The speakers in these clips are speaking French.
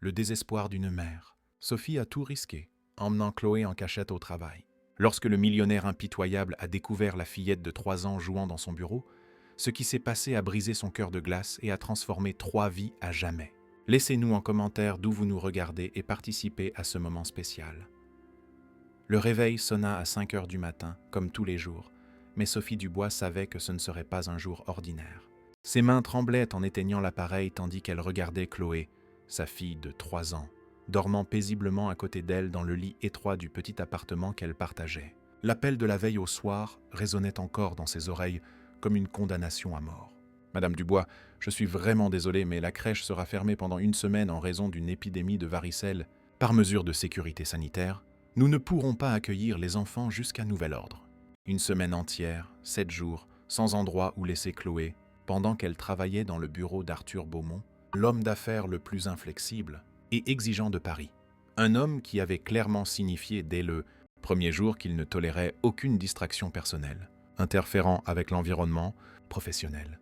le désespoir d'une mère. Sophie a tout risqué, emmenant Chloé en cachette au travail. Lorsque le millionnaire impitoyable a découvert la fillette de 3 ans jouant dans son bureau, ce qui s'est passé a brisé son cœur de glace et a transformé 3 vies à jamais. Laissez-nous en commentaire d'où vous nous regardez et participez à ce moment spécial. Le réveil sonna à 5 heures du matin, comme tous les jours, mais Sophie Dubois savait que ce ne serait pas un jour ordinaire. Ses mains tremblaient en éteignant l'appareil tandis qu'elle regardait Chloé, sa fille de 3 ans, dormant paisiblement à côté d'elle dans le lit étroit du petit appartement qu'elle partageait. L'appel de la veille au soir résonnait encore dans ses oreilles comme une condamnation à mort. « Madame Dubois, je suis vraiment désolé, mais la crèche sera fermée pendant 1 semaine en raison d'une épidémie de varicelle. Par mesure de sécurité sanitaire, nous ne pourrons pas accueillir les enfants jusqu'à nouvel ordre. 1 semaine entière, 7 jours, sans endroit où laisser Chloé, pendant qu'elle travaillait dans le bureau d'Arthur Beaumont, l'homme d'affaires le plus inflexible et exigeant de Paris. Un homme qui avait clairement signifié dès le premier jour qu'il ne tolérait aucune distraction personnelle, interférant avec l'environnement professionnel.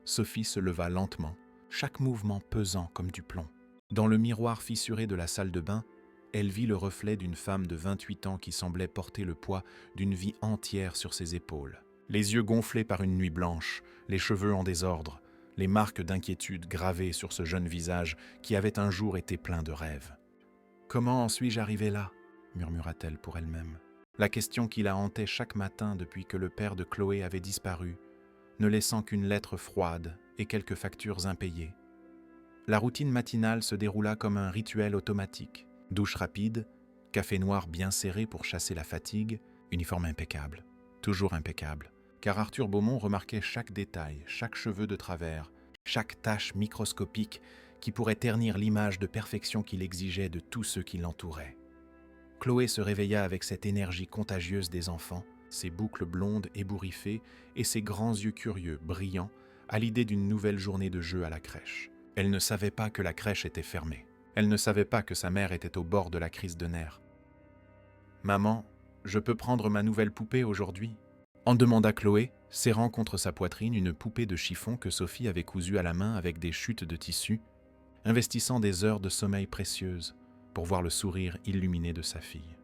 Sophie se leva lentement, chaque mouvement pesant comme du plomb. Dans le miroir fissuré de la salle de bain, elle vit le reflet d'une femme de 28 ans qui semblait porter le poids d'une vie entière sur ses épaules. Les yeux gonflés par une nuit blanche, les cheveux en désordre, les marques d'inquiétude gravées sur ce jeune visage qui avait un jour été plein de rêves. « Comment en suis-je arrivée là ?» murmura-t-elle pour elle-même. La question qui la hantait chaque matin depuis que le père de Chloé avait disparu, ne laissant qu'une lettre froide et quelques factures impayées. La routine matinale se déroula comme un rituel automatique. Douche rapide, café noir bien serré pour chasser la fatigue, uniforme impeccable, toujours impeccable, car Arthur Beaumont remarquait chaque détail, chaque cheveu de travers, chaque tache microscopique qui pourrait ternir l'image de perfection qu'il exigeait de tous ceux qui l'entouraient. Chloé se réveilla avec cette énergie contagieuse des enfants, ses boucles blondes ébouriffées et ses grands yeux curieux, brillants, à l'idée d'une nouvelle journée de jeu à la crèche. Elle ne savait pas que la crèche était fermée. Elle ne savait pas que sa mère était au bord de la crise de nerfs. « Maman, je peux prendre ma nouvelle poupée aujourd'hui ?» en demanda Chloé, serrant contre sa poitrine une poupée de chiffon que Sophie avait cousue à la main avec des chutes de tissu, investissant des heures de sommeil précieuses pour voir le sourire illuminé de sa fille.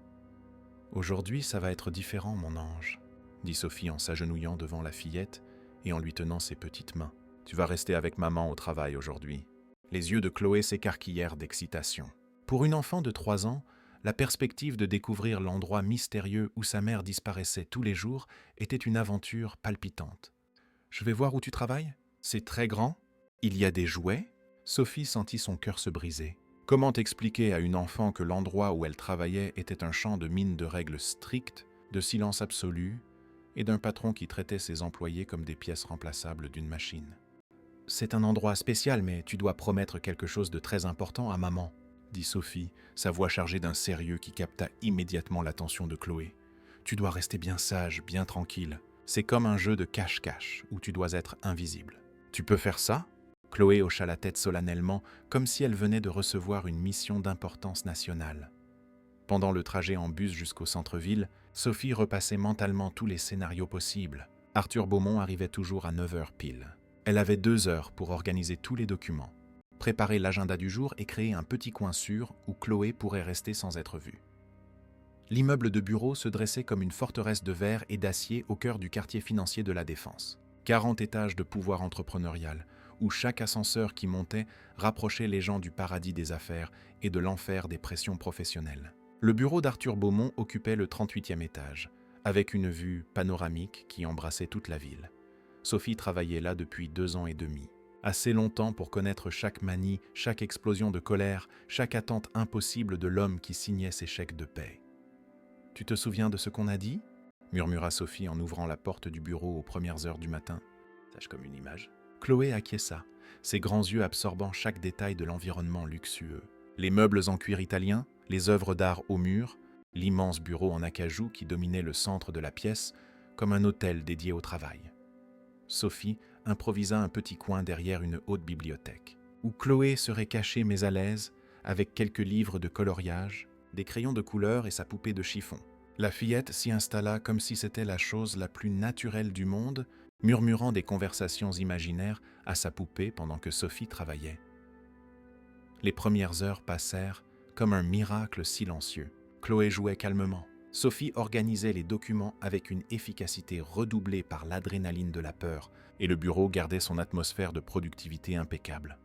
« Aujourd'hui, ça va être différent, mon ange, » dit Sophie en s'agenouillant devant la fillette et en lui tenant ses petites mains. « Tu vas rester avec maman au travail aujourd'hui. » Les yeux de Chloé s'écarquillèrent d'excitation. Pour une enfant de 3 ans, la perspective de découvrir l'endroit mystérieux où sa mère disparaissait tous les jours était une aventure palpitante. « Je vais voir où tu travailles ? C'est très grand ? Il y a des jouets ?» Sophie sentit son cœur se briser. Comment expliquer à une enfant que l'endroit où elle travaillait était un champ de mine de règles strictes, de silence absolu et d'un patron qui traitait ses employés comme des pièces remplaçables d'une machine ? « C'est un endroit spécial, mais tu dois promettre quelque chose de très important à maman, » dit Sophie, sa voix chargée d'un sérieux qui capta immédiatement l'attention de Chloé. « Tu dois rester bien sage, bien tranquille. C'est comme un jeu de cache-cache où tu dois être invisible. »« Tu peux faire ça ?» Chloé hocha la tête solennellement, comme si elle venait de recevoir une mission d'importance nationale. Pendant le trajet en bus jusqu'au centre-ville, Sophie repassait mentalement tous les scénarios possibles. Arthur Beaumont arrivait toujours à 9 heures pile. Elle avait 2 heures pour organiser tous les documents, préparer l'agenda du jour et créer un petit coin sûr où Chloé pourrait rester sans être vue. L'immeuble de bureau se dressait comme une forteresse de verre et d'acier au cœur du quartier financier de la Défense. 40 étages de pouvoir entrepreneurial, où chaque ascenseur qui montait rapprochait les gens du paradis des affaires et de l'enfer des pressions professionnelles. Le bureau d'Arthur Beaumont occupait le 38e étage, avec une vue panoramique qui embrassait toute la ville. Sophie travaillait là depuis 2 ans et demi. Assez longtemps pour connaître chaque manie, chaque explosion de colère, chaque attente impossible de l'homme qui signait ses chèques de paie. « Tu te souviens de ce qu'on a dit ?» murmura Sophie en ouvrant la porte du bureau aux premières heures du matin. Sage comme une image. Chloé acquiesça, ses grands yeux absorbant chaque détail de l'environnement luxueux. Les meubles en cuir italien, les œuvres d'art au mur, l'immense bureau en acajou qui dominait le centre de la pièce, comme un hôtel dédié au travail. Sophie improvisa un petit coin derrière une haute bibliothèque, où Chloé serait cachée mais à l'aise, avec quelques livres de coloriage, des crayons de couleur et sa poupée de chiffon. La fillette s'y installa comme si c'était la chose la plus naturelle du monde, murmurant des conversations imaginaires à sa poupée pendant que Sophie travaillait. Les premières heures passèrent comme un miracle silencieux. Chloé jouait calmement. Sophie organisait les documents avec une efficacité redoublée par l'adrénaline de la peur, et le bureau gardait son atmosphère de productivité impeccable.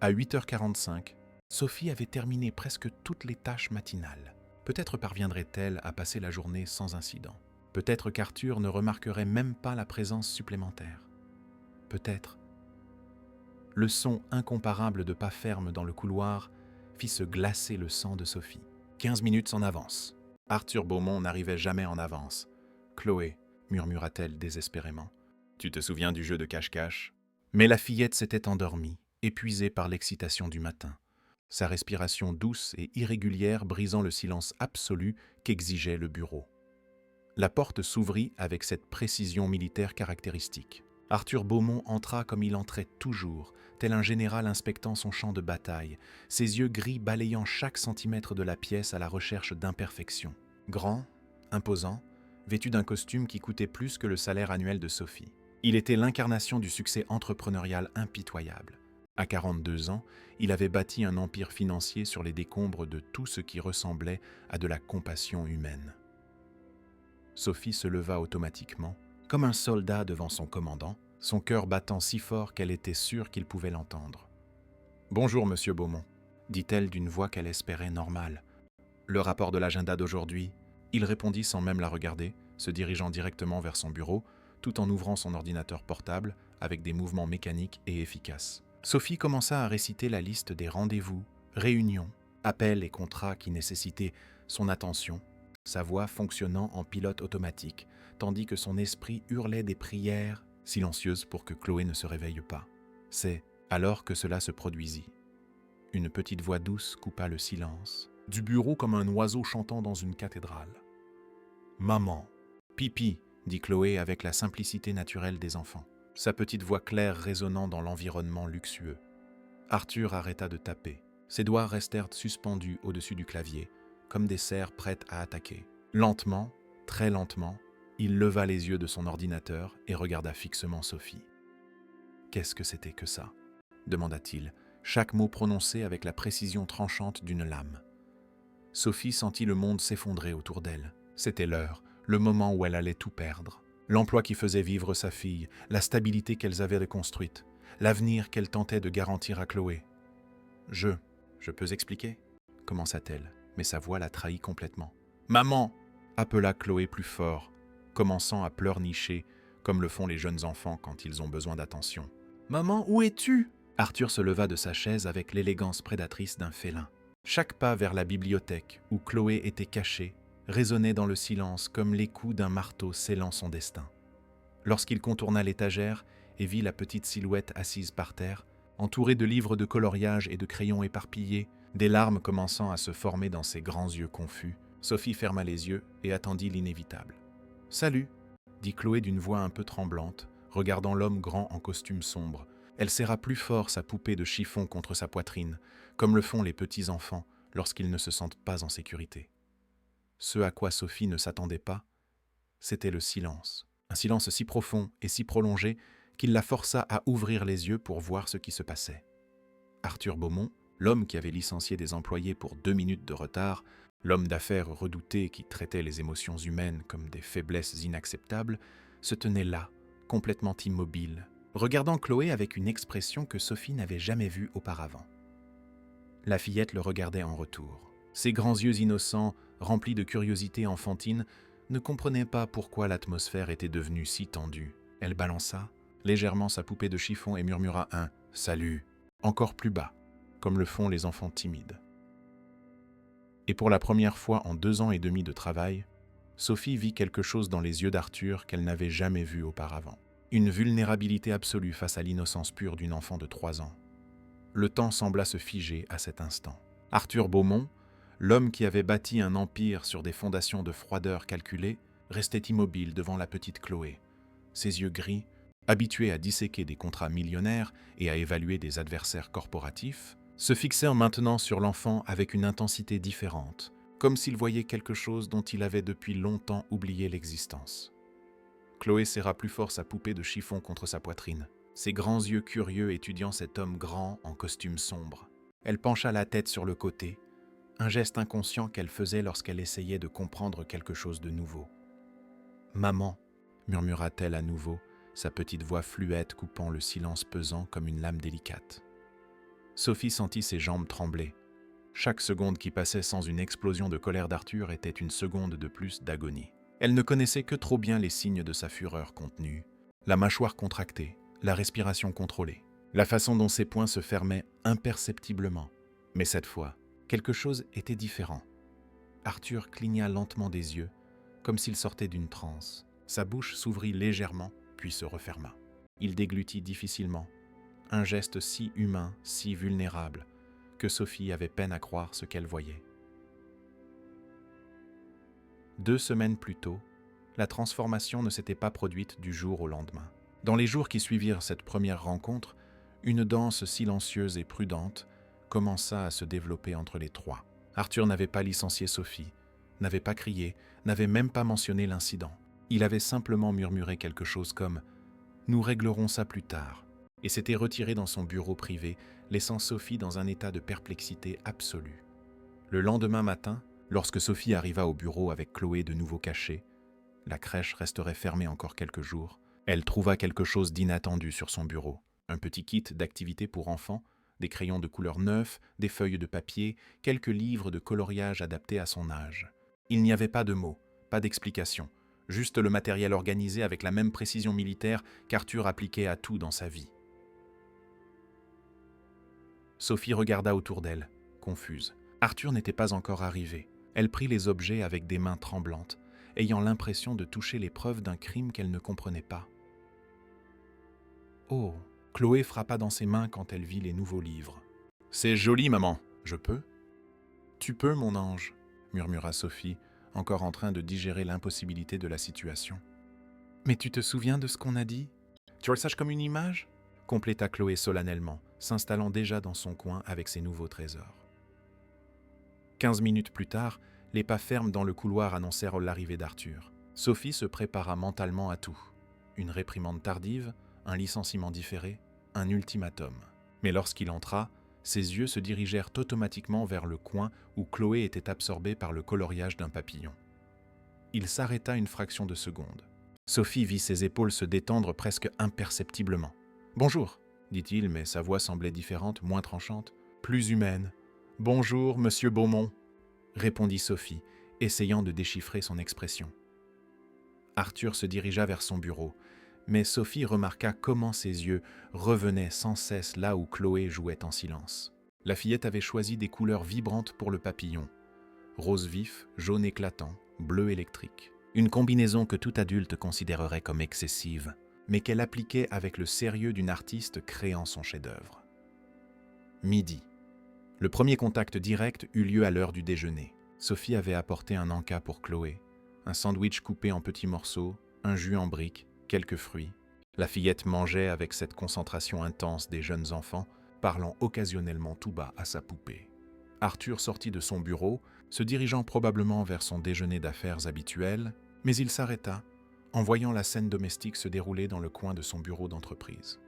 À 8h45, Sophie avait terminé presque toutes les tâches matinales. Peut-être parviendrait-elle à passer la journée sans incident. Peut-être qu'Arthur ne remarquerait même pas la présence supplémentaire. Peut-être. Le son incomparable de pas fermes dans le couloir fit se glacer le sang de Sophie. 15 minutes en avance. Arthur Beaumont n'arrivait jamais en avance. « Chloé », murmura-t-elle désespérément, « tu te souviens du jeu de cache-cache » Mais la fillette s'était endormie, épuisée par l'excitation du matin, sa respiration douce et irrégulière brisant le silence absolu qu'exigeait le bureau. La porte s'ouvrit avec cette précision militaire caractéristique. Arthur Beaumont entra comme il entrait toujours, tel un général inspectant son champ de bataille, ses yeux gris balayant chaque centimètre de la pièce à la recherche d'imperfection. Grand, imposant, vêtu d'un costume qui coûtait plus que le salaire annuel de Sophie. Il était l'incarnation du succès entrepreneurial impitoyable. À 42 ans, il avait bâti un empire financier sur les décombres de tout ce qui ressemblait à de la compassion humaine. Sophie se leva automatiquement, comme un soldat devant son commandant, son cœur battant si fort qu'elle était sûre qu'il pouvait l'entendre. « Bonjour, monsieur Beaumont », dit-elle d'une voix qu'elle espérait normale. « Le rapport de l'agenda d'aujourd'hui ?» Il répondit sans même la regarder, se dirigeant directement vers son bureau, tout en ouvrant son ordinateur portable avec des mouvements mécaniques et efficaces. Sophie commença à réciter la liste des rendez-vous, réunions, appels et contrats qui nécessitaient son attention, sa voix fonctionnant en pilote automatique, tandis que son esprit hurlait des prières silencieuses pour que Chloé ne se réveille pas. C'est alors que cela se produisit. Une petite voix douce coupa le silence, du bureau comme un oiseau chantant dans une cathédrale. « Maman !»« Pipi !» dit Chloé avec la simplicité naturelle des enfants, sa petite voix claire résonnant dans l'environnement luxueux. Arthur arrêta de taper. Ses doigts restèrent suspendus au-dessus du clavier, comme des serres prêtes à attaquer. Lentement, très lentement, il leva les yeux de son ordinateur et regarda fixement Sophie. « Qu'est-ce que c'était que ça ?» demanda-t-il, chaque mot prononcé avec la précision tranchante d'une lame. Sophie sentit le monde s'effondrer autour d'elle. C'était l'heure, le moment où elle allait tout perdre. L'emploi qui faisait vivre sa fille, la stabilité qu'elles avaient reconstruite, l'avenir qu'elle tentait de garantir à Chloé. « Je peux expliquer ?» commença-t-elle, mais sa voix la trahit complètement. « Maman !» appela Chloé plus fort, commençant à pleurnicher, comme le font les jeunes enfants quand ils ont besoin d'attention. « Maman, où es-tu » Arthur se leva de sa chaise avec l'élégance prédatrice d'un félin. Chaque pas vers la bibliothèque, où Chloé était cachée, résonnait dans le silence comme les coups d'un marteau scellant son destin. Lorsqu'il contourna l'étagère et vit la petite silhouette assise par terre, entourée de livres de coloriage et de crayons éparpillés, des larmes commençant à se former dans ses grands yeux confus, Sophie ferma les yeux et attendit l'inévitable. « Salut !» dit Chloé d'une voix un peu tremblante, regardant l'homme grand en costume sombre. Elle serra plus fort sa poupée de chiffon contre sa poitrine, comme le font les petits enfants lorsqu'ils ne se sentent pas en sécurité. Ce à quoi Sophie ne s'attendait pas, c'était le silence. Un silence si profond et si prolongé qu'il la força à ouvrir les yeux pour voir ce qui se passait. Arthur Beaumont, l'homme qui avait licencié des employés pour 2 minutes de retard, l'homme d'affaires redouté qui traitait les émotions humaines comme des faiblesses inacceptables, se tenait là, complètement immobile, regardant Chloé avec une expression que Sophie n'avait jamais vue auparavant. La fillette le regardait en retour. Ses grands yeux innocents, remplis de curiosité enfantine, ne comprenaient pas pourquoi l'atmosphère était devenue si tendue. Elle balança légèrement sa poupée de chiffon et murmura un « salut » encore plus bas, comme le font les enfants timides. Et pour la première fois en 2 ans et demi de travail, Sophie vit quelque chose dans les yeux d'Arthur qu'elle n'avait jamais vu auparavant. Une vulnérabilité absolue face à l'innocence pure d'une enfant de 3 ans. Le temps sembla se figer à cet instant. Arthur Beaumont, l'homme qui avait bâti un empire sur des fondations de froideur calculée, restait immobile devant la petite Chloé. Ses yeux gris, habitués à disséquer des contrats millionnaires et à évaluer des adversaires corporatifs, se fixèrent maintenant sur l'enfant avec une intensité différente, comme s'il voyait quelque chose dont il avait depuis longtemps oublié l'existence. Chloé serra plus fort sa poupée de chiffon contre sa poitrine, ses grands yeux curieux étudiant cet homme grand en costume sombre. Elle pencha la tête sur le côté, un geste inconscient qu'elle faisait lorsqu'elle essayait de comprendre quelque chose de nouveau. « Maman » murmura-t-elle à nouveau, sa petite voix fluette coupant le silence pesant comme une lame délicate. Sophie sentit ses jambes trembler. Chaque seconde qui passait sans une explosion de colère d'Arthur était une seconde de plus d'agonie. Elle ne connaissait que trop bien les signes de sa fureur contenue, la mâchoire contractée, la respiration contrôlée, la façon dont ses poings se fermaient imperceptiblement. Mais cette fois, quelque chose était différent. Arthur cligna lentement des yeux, comme s'il sortait d'une transe. Sa bouche s'ouvrit légèrement, puis se referma. Il déglutit difficilement, un geste si humain, si vulnérable, que Sophie avait peine à croire ce qu'elle voyait. 2 semaines plus tôt, la transformation ne s'était pas produite du jour au lendemain. Dans les jours qui suivirent cette première rencontre, une danse silencieuse et prudente commença à se développer entre les trois. Arthur n'avait pas licencié Sophie, n'avait pas crié, n'avait même pas mentionné l'incident. Il avait simplement murmuré quelque chose comme « Nous réglerons ça plus tard » et s'était retiré dans son bureau privé, laissant Sophie dans un état de perplexité absolue. Le lendemain matin, lorsque Sophie arriva au bureau avec Chloé de nouveau cachée, la crèche resterait fermée encore quelques jours, elle trouva quelque chose d'inattendu sur son bureau. Un petit kit d'activités pour enfants, des crayons de couleur neufs, des feuilles de papier, quelques livres de coloriage adaptés à son âge. Il n'y avait pas de mots, pas d'explications, juste le matériel organisé avec la même précision militaire qu'Arthur appliquait à tout dans sa vie. Sophie regarda autour d'elle, confuse. Arthur n'était pas encore arrivé. Elle prit les objets avec des mains tremblantes, ayant l'impression de toucher les preuves d'un crime qu'elle ne comprenait pas. « Oh !» Chloé frappa dans ses mains quand elle vit les nouveaux livres. « C'est joli, maman. Je peux ?»« Tu peux, mon ange » murmura Sophie, encore en train de digérer l'impossibilité de la situation. « Mais tu te souviens de ce qu'on a dit ? Tu le saches comme une image ?» compléta Chloé solennellement, s'installant déjà dans son coin avec ses nouveaux trésors. 15 minutes plus tard, les pas fermes dans le couloir annoncèrent l'arrivée d'Arthur. Sophie se prépara mentalement à tout. Une réprimande tardive, un licenciement différé, un ultimatum. Mais lorsqu'il entra, ses yeux se dirigèrent automatiquement vers le coin où Chloé était absorbée par le coloriage d'un papillon. Il s'arrêta une fraction de seconde. Sophie vit ses épaules se détendre presque imperceptiblement. « Bonjour », dit-il, mais sa voix semblait différente, moins tranchante, plus humaine. « Bonjour, monsieur Beaumont », répondit Sophie, essayant de déchiffrer son expression. Arthur se dirigea vers son bureau, mais Sophie remarqua comment ses yeux revenaient sans cesse là où Chloé jouait en silence. La fillette avait choisi des couleurs vibrantes pour le papillon. Rose vif, jaune éclatant, bleu électrique. Une combinaison que tout adulte considérerait comme excessive, mais qu'elle appliquait avec le sérieux d'une artiste créant son chef-d'œuvre. Midi. Le premier contact direct eut lieu à l'heure du déjeuner. Sophie avait apporté un encas pour Chloé, un sandwich coupé en petits morceaux, un jus en briques, quelques fruits. La fillette mangeait avec cette concentration intense des jeunes enfants, parlant occasionnellement tout bas à sa poupée. Arthur sortit de son bureau, se dirigeant probablement vers son déjeuner d'affaires habituel, mais il s'arrêta en voyant la scène domestique se dérouler dans le coin de son bureau d'entreprise.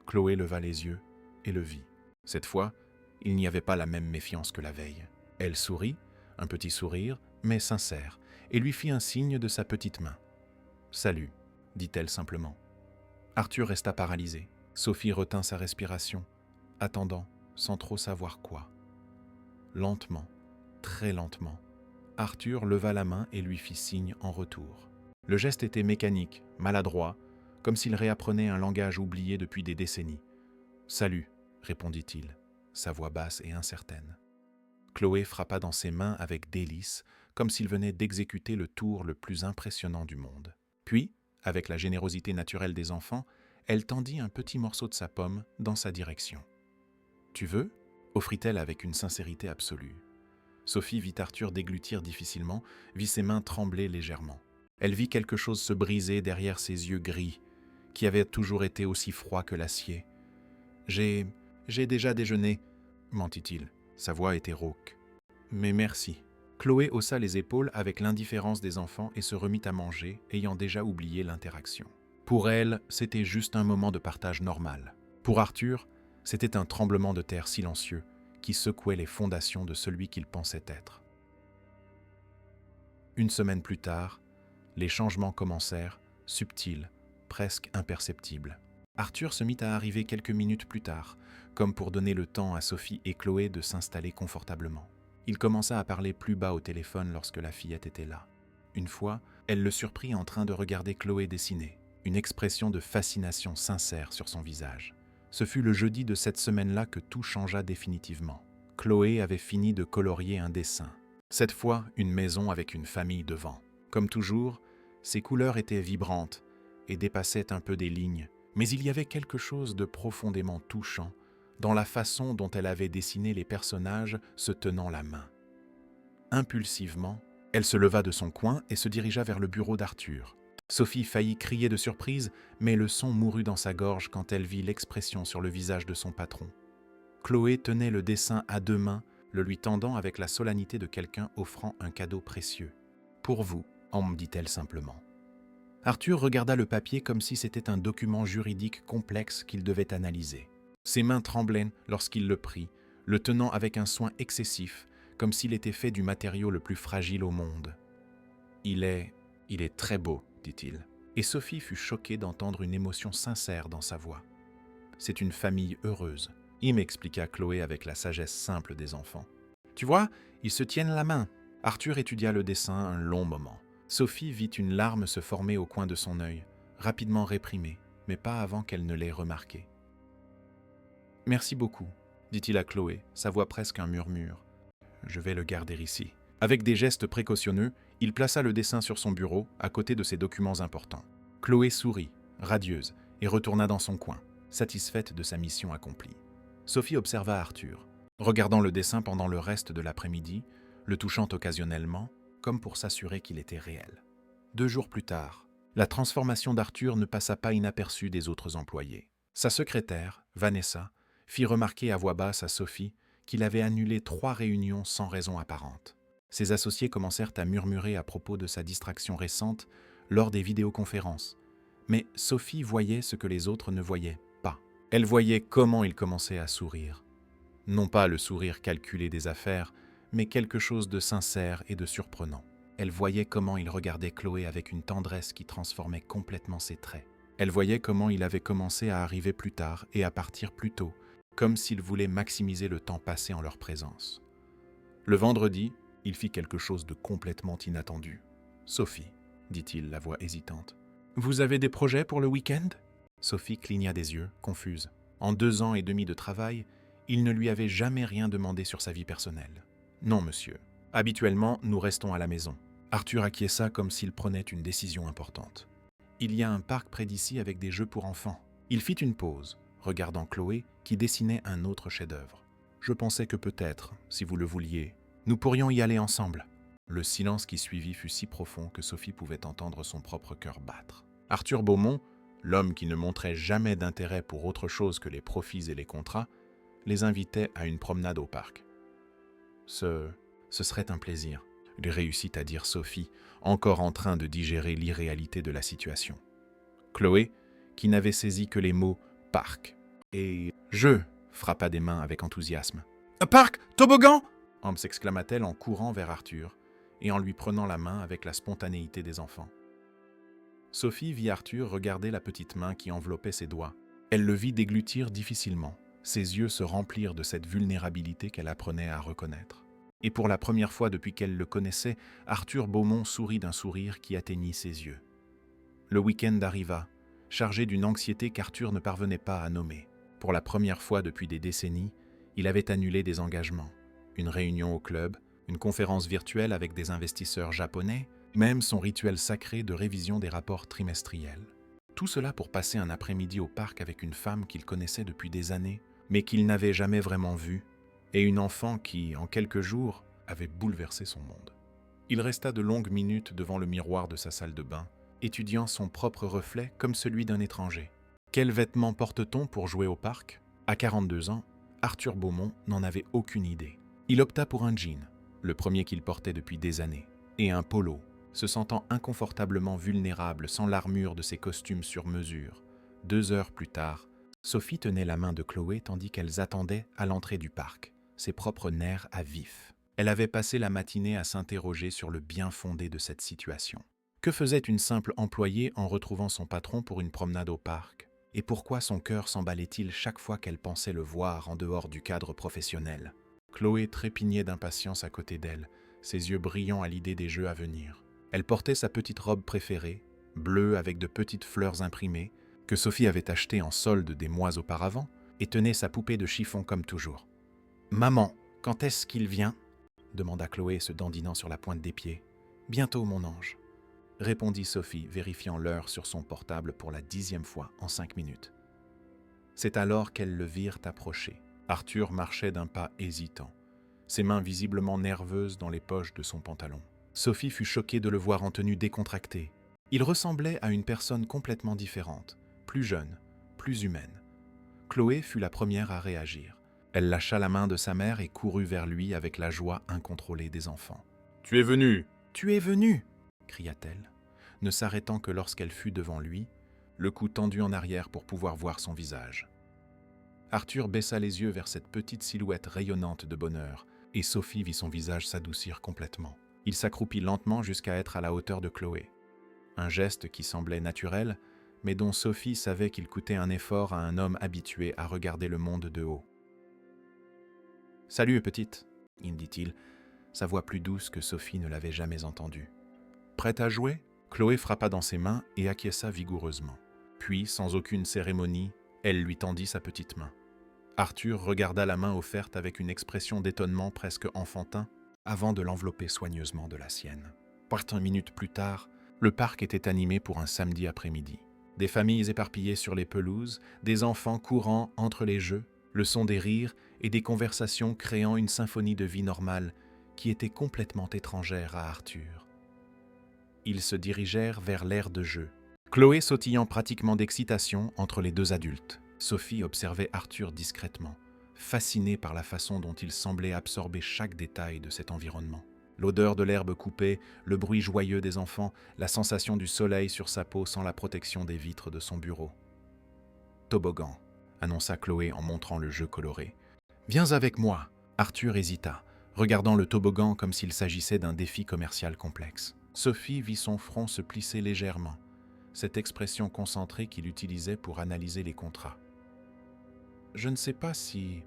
Chloé leva les yeux et le vit. Cette fois, il n'y avait pas la même méfiance que la veille. Elle sourit, un petit sourire, mais sincère, et lui fit un signe de sa petite main. « Salut », dit-elle simplement. Arthur resta paralysé. Sophie retint sa respiration, attendant, sans trop savoir quoi. Lentement, très lentement, Arthur leva la main et lui fit signe en retour. Le geste était mécanique, maladroit, comme s'il réapprenait un langage oublié depuis des décennies. « Salut », répondit-il, sa voix basse et incertaine. Chloé frappa dans ses mains avec délice, comme s'il venait d'exécuter le tour le plus impressionnant du monde. Puis, avec la générosité naturelle des enfants, elle tendit un petit morceau de sa pomme dans sa direction. « Tu veux ?» offrit-elle avec une sincérité absolue. Sophie vit Arthur déglutir difficilement, vit ses mains trembler légèrement. Elle vit quelque chose se briser derrière ses yeux gris, qui avaient toujours été aussi froids que l'acier. « J'ai déjà déjeuné », mentit-il. Sa voix était rauque. « Mais merci. » Chloé haussa les épaules avec l'indifférence des enfants et se remit à manger, ayant déjà oublié l'interaction. Pour elle, c'était juste un moment de partage normal. Pour Arthur, c'était un tremblement de terre silencieux qui secouait les fondations de celui qu'il pensait être. Une semaine plus tard, les changements commencèrent, subtils, presque imperceptibles. Arthur se mit à arriver quelques minutes plus tard, comme pour donner le temps à Sophie et Chloé de s'installer confortablement. Il commença à parler plus bas au téléphone lorsque la fillette était là. Une fois, elle le surprit en train de regarder Chloé dessiner, une expression de fascination sincère sur son visage. Ce fut le jeudi de cette semaine-là que tout changea définitivement. Chloé avait fini de colorier un dessin. Cette fois, une maison avec une famille devant. Comme toujours, ses couleurs étaient vibrantes et dépassaient un peu des lignes, mais il y avait quelque chose de profondément touchant dans la façon dont elle avait dessiné les personnages se tenant la main. Impulsivement, elle se leva de son coin et se dirigea vers le bureau d'Arthur. Sophie faillit crier de surprise, mais le son mourut dans sa gorge quand elle vit l'expression sur le visage de son patron. Chloé tenait le dessin à deux mains, le lui tendant avec la solennité de quelqu'un offrant un cadeau précieux. « Pour vous », dit-elle simplement. Arthur regarda le papier comme si c'était un document juridique complexe qu'il devait analyser. Ses mains tremblaient lorsqu'il le prit, le tenant avec un soin excessif, comme s'il était fait du matériau le plus fragile au monde. « Il est très beau », dit-il, et Sophie fut choquée d'entendre une émotion sincère dans sa voix. « C'est une famille heureuse », m'expliqua Chloé avec la sagesse simple des enfants. « Tu vois, ils se tiennent la main. » Arthur étudia le dessin un long moment. Sophie vit une larme se former au coin de son œil, rapidement réprimée, mais pas avant qu'elle ne l'ait remarqué. « Merci beaucoup, » dit-il à Chloé, sa voix presque un murmure. « Je vais le garder ici. » Avec des gestes précautionneux, il plaça le dessin sur son bureau, à côté de ses documents importants. Chloé sourit, radieuse, et retourna dans son coin, satisfaite de sa mission accomplie. Sophie observa Arthur, regardant le dessin pendant le reste de l'après-midi, le touchant occasionnellement, comme pour s'assurer qu'il était réel. 2 jours plus tard, la transformation d'Arthur ne passa pas inaperçue des autres employés. Sa secrétaire, Vanessa, fit remarquer à voix basse à Sophie qu'il avait annulé 3 réunions sans raison apparente. Ses associés commencèrent à murmurer à propos de sa distraction récente lors des vidéoconférences. Mais Sophie voyait ce que les autres ne voyaient pas. Elle voyait comment il commençait à sourire. Non pas le sourire calculé des affaires, mais quelque chose de sincère et de surprenant. Elle voyait comment il regardait Chloé avec une tendresse qui transformait complètement ses traits. Elle voyait comment il avait commencé à arriver plus tard et à partir plus tôt, comme s'il voulait maximiser le temps passé en leur présence. Le vendredi, il fit quelque chose de complètement inattendu. « Sophie, » dit-il, la voix hésitante. « Vous avez des projets pour le week-end » Sophie cligna des yeux, confuse. En 2 ans et demi de travail, il ne lui avait jamais rien demandé sur sa vie personnelle. « Non, monsieur. Habituellement, nous restons à la maison. » Arthur acquiesça comme s'il prenait une décision importante. « Il y a un parc près d'ici avec des jeux pour enfants. » Il fit une pause, regardant Chloé, qui dessinait un autre chef-d'œuvre. « Je pensais que peut-être, si vous le vouliez, nous pourrions y aller ensemble. » Le silence qui suivit fut si profond que Sophie pouvait entendre son propre cœur battre. Arthur Beaumont, l'homme qui ne montrait jamais d'intérêt pour autre chose que les profits et les contrats, les invitait à une promenade au parc. Ce serait un plaisir, lui réussit à dire Sophie, encore en train de digérer l'irréalité de la situation. Chloé, qui n'avait saisi que les mots « parc » et « jeu », frappa des mains avec enthousiasme. « Un parc, toboggan !» s'exclama-t-elle en courant vers Arthur et en lui prenant la main avec la spontanéité des enfants. Sophie vit Arthur regarder la petite main qui enveloppait ses doigts. Elle le vit déglutir difficilement. Ses yeux se remplirent de cette vulnérabilité qu'elle apprenait à reconnaître. Et pour la première fois depuis qu'elle le connaissait, Arthur Beaumont sourit d'un sourire qui atteignit ses yeux. Le week-end arriva, chargé d'une anxiété qu'Arthur ne parvenait pas à nommer. Pour la première fois depuis des décennies, il avait annulé des engagements. Une réunion au club, une conférence virtuelle avec des investisseurs japonais, même son rituel sacré de révision des rapports trimestriels. Tout cela pour passer un après-midi au parc avec une femme qu'il connaissait depuis des années, mais qu'il n'avait jamais vraiment vue, et une enfant qui, en quelques jours, avait bouleversé son monde. Il resta de longues minutes devant le miroir de sa salle de bain, étudiant son propre reflet comme celui d'un étranger. Quels vêtements porte-t-on pour jouer au parc ? À 42 ans, Arthur Beaumont n'en avait aucune idée. Il opta pour un jean, le premier qu'il portait depuis des années, et un polo, se sentant inconfortablement vulnérable sans l'armure de ses costumes sur mesure. 2 heures plus tard, Sophie tenait la main de Chloé tandis qu'elles attendaient à l'entrée du parc. ses propres nerfs à vif. Elle avait passé la matinée à s'interroger sur le bien-fondé de cette situation. Que faisait une simple employée en retrouvant son patron pour une promenade au parc? Et pourquoi son cœur s'emballait-il chaque fois qu'elle pensait le voir en dehors du cadre professionnel? Chloé trépignait d'impatience à côté d'elle, ses yeux brillants à l'idée des jeux à venir. Elle portait sa petite robe préférée, bleue avec de petites fleurs imprimées, que Sophie avait achetée en solde des mois auparavant, et tenait sa poupée de chiffon comme toujours. « Maman, quand est-ce qu'il vient ?» demanda Chloé se dandinant sur la pointe des pieds. « Bientôt, mon ange », répondit Sophie, vérifiant l'heure sur son portable pour la 10e fois en 5 minutes. C'est alors qu'elles le virent approcher. Arthur marchait d'un pas hésitant, ses mains visiblement nerveuses dans les poches de son pantalon. Sophie fut choquée de le voir en tenue décontractée. Il ressemblait à une personne complètement différente, plus jeune, plus humaine. Chloé fut la première à réagir. Elle lâcha la main de sa mère et courut vers lui avec la joie incontrôlée des enfants. « Tu es venu !»« Tu es venu !» cria-t-elle, ne s'arrêtant que lorsqu'elle fut devant lui, le cou tendu en arrière pour pouvoir voir son visage. Arthur baissa les yeux vers cette petite silhouette rayonnante de bonheur, et Sophie vit son visage s'adoucir complètement. Il s'accroupit lentement jusqu'à être à la hauteur de Chloé. Un geste qui semblait naturel, mais dont Sophie savait qu'il coûtait un effort à un homme habitué à regarder le monde de haut. « Salut, petite !» dit-il, sa voix plus douce que Sophie ne l'avait jamais entendue. « Prête à jouer ?» Chloé frappa dans ses mains et acquiesça vigoureusement. Puis, sans aucune cérémonie, elle lui tendit sa petite main. Arthur regarda la main offerte avec une expression d'étonnement presque enfantin, avant de l'envelopper soigneusement de la sienne. 20 minutes plus tard, le parc était animé pour un samedi après-midi. Des familles éparpillées sur les pelouses, des enfants courant entre les jeux, le son des rires et des conversations créant une symphonie de vie normale qui était complètement étrangère à Arthur. Ils se dirigèrent vers l'aire de jeu, Chloé sautillant pratiquement d'excitation entre les deux adultes. Sophie observait Arthur discrètement, fascinée par la façon dont il semblait absorber chaque détail de cet environnement. L'odeur de l'herbe coupée, le bruit joyeux des enfants, la sensation du soleil sur sa peau sans la protection des vitres de son bureau. « Toboggan », annonça Chloé en montrant le jeu coloré. « Viens avec moi !» Arthur hésita, regardant le toboggan comme s'il s'agissait d'un défi commercial complexe. Sophie vit son front se plisser légèrement, cette expression concentrée qu'il utilisait pour analyser les contrats. « Je ne sais pas si... »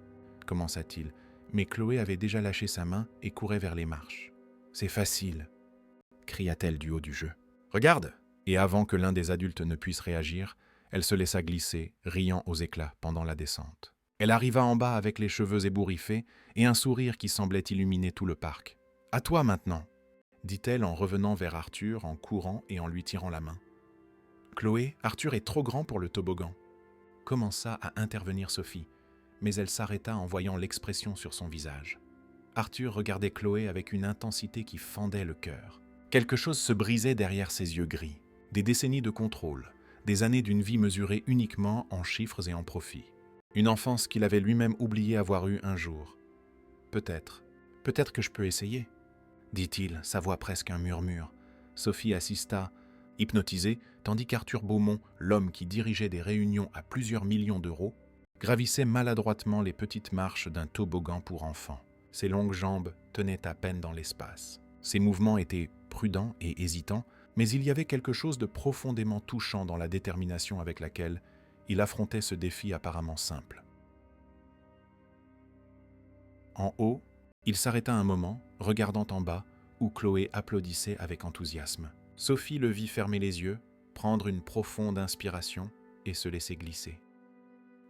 commença-t-il, mais Chloé avait déjà lâché sa main et courait vers les marches. « C'est facile !» cria-t-elle du haut du jeu. « Regarde !» Et avant que l'un des adultes ne puisse réagir, elle se laissa glisser, riant aux éclats pendant la descente. Elle arriva en bas avec les cheveux ébouriffés et un sourire qui semblait illuminer tout le parc. « À toi maintenant !» dit-elle en revenant vers Arthur en courant et en lui tirant la main. « Chloé, Arthur est trop grand pour le toboggan !» Commença à intervenir Sophie, mais elle s'arrêta en voyant l'expression sur son visage. Arthur regardait Chloé avec une intensité qui fendait le cœur. Quelque chose se brisait derrière ses yeux gris. Des décennies de contrôle, des années d'une vie mesurée uniquement en chiffres et en profits. Une enfance qu'il avait lui-même oublié avoir eue un jour. « Peut-être que je peux essayer », dit-il, sa voix presque un murmure. Sophie assista, hypnotisée, tandis qu'Arthur Beaumont, l'homme qui dirigeait des réunions à plusieurs millions d'euros, gravissait maladroitement les petites marches d'un toboggan pour enfants. Ses longues jambes tenaient à peine dans l'espace. Ses mouvements étaient prudents et hésitants, mais il y avait quelque chose de profondément touchant dans la détermination avec laquelle il affrontait ce défi apparemment simple. En haut, il s'arrêta un moment, regardant en bas, où Chloé applaudissait avec enthousiasme. Sophie le vit fermer les yeux, prendre une profonde inspiration et se laisser glisser.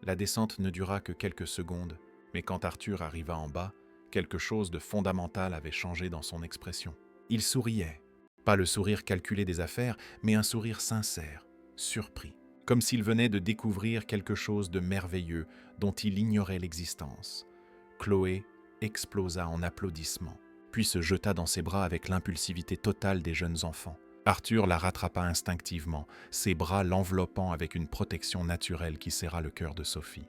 La descente ne dura que quelques secondes, mais quand Arthur arriva en bas, quelque chose de fondamental avait changé dans son expression. Il souriait, pas le sourire calculé des affaires, mais un sourire sincère, surpris, comme s'il venait de découvrir quelque chose de merveilleux dont il ignorait l'existence. Chloé explosa en applaudissements, puis se jeta dans ses bras avec l'impulsivité totale des jeunes enfants. Arthur la rattrapa instinctivement, ses bras l'enveloppant avec une protection naturelle qui serra le cœur de Sophie.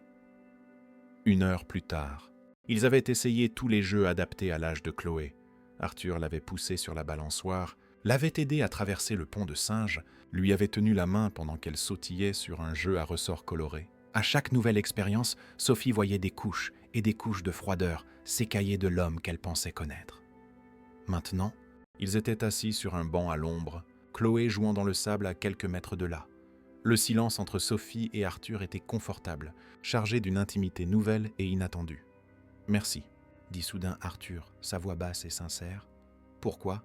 1 heure plus tard, ils avaient essayé tous les jeux adaptés à l'âge de Chloé. Arthur l'avait poussée sur la balançoire, l'avait aidée à traverser le pont de singe, lui avait tenu la main pendant qu'elle sautillait sur un jeu à ressorts colorés. À chaque nouvelle expérience, Sophie voyait des couches et des couches de froideur s'écaillaient de l'homme qu'elle pensait connaître. Maintenant, ils étaient assis sur un banc à l'ombre, Chloé jouant dans le sable à quelques mètres de là. Le silence entre Sophie et Arthur était confortable, chargé d'une intimité nouvelle et inattendue. « Merci », dit soudain Arthur, sa voix basse et sincère. « Pourquoi »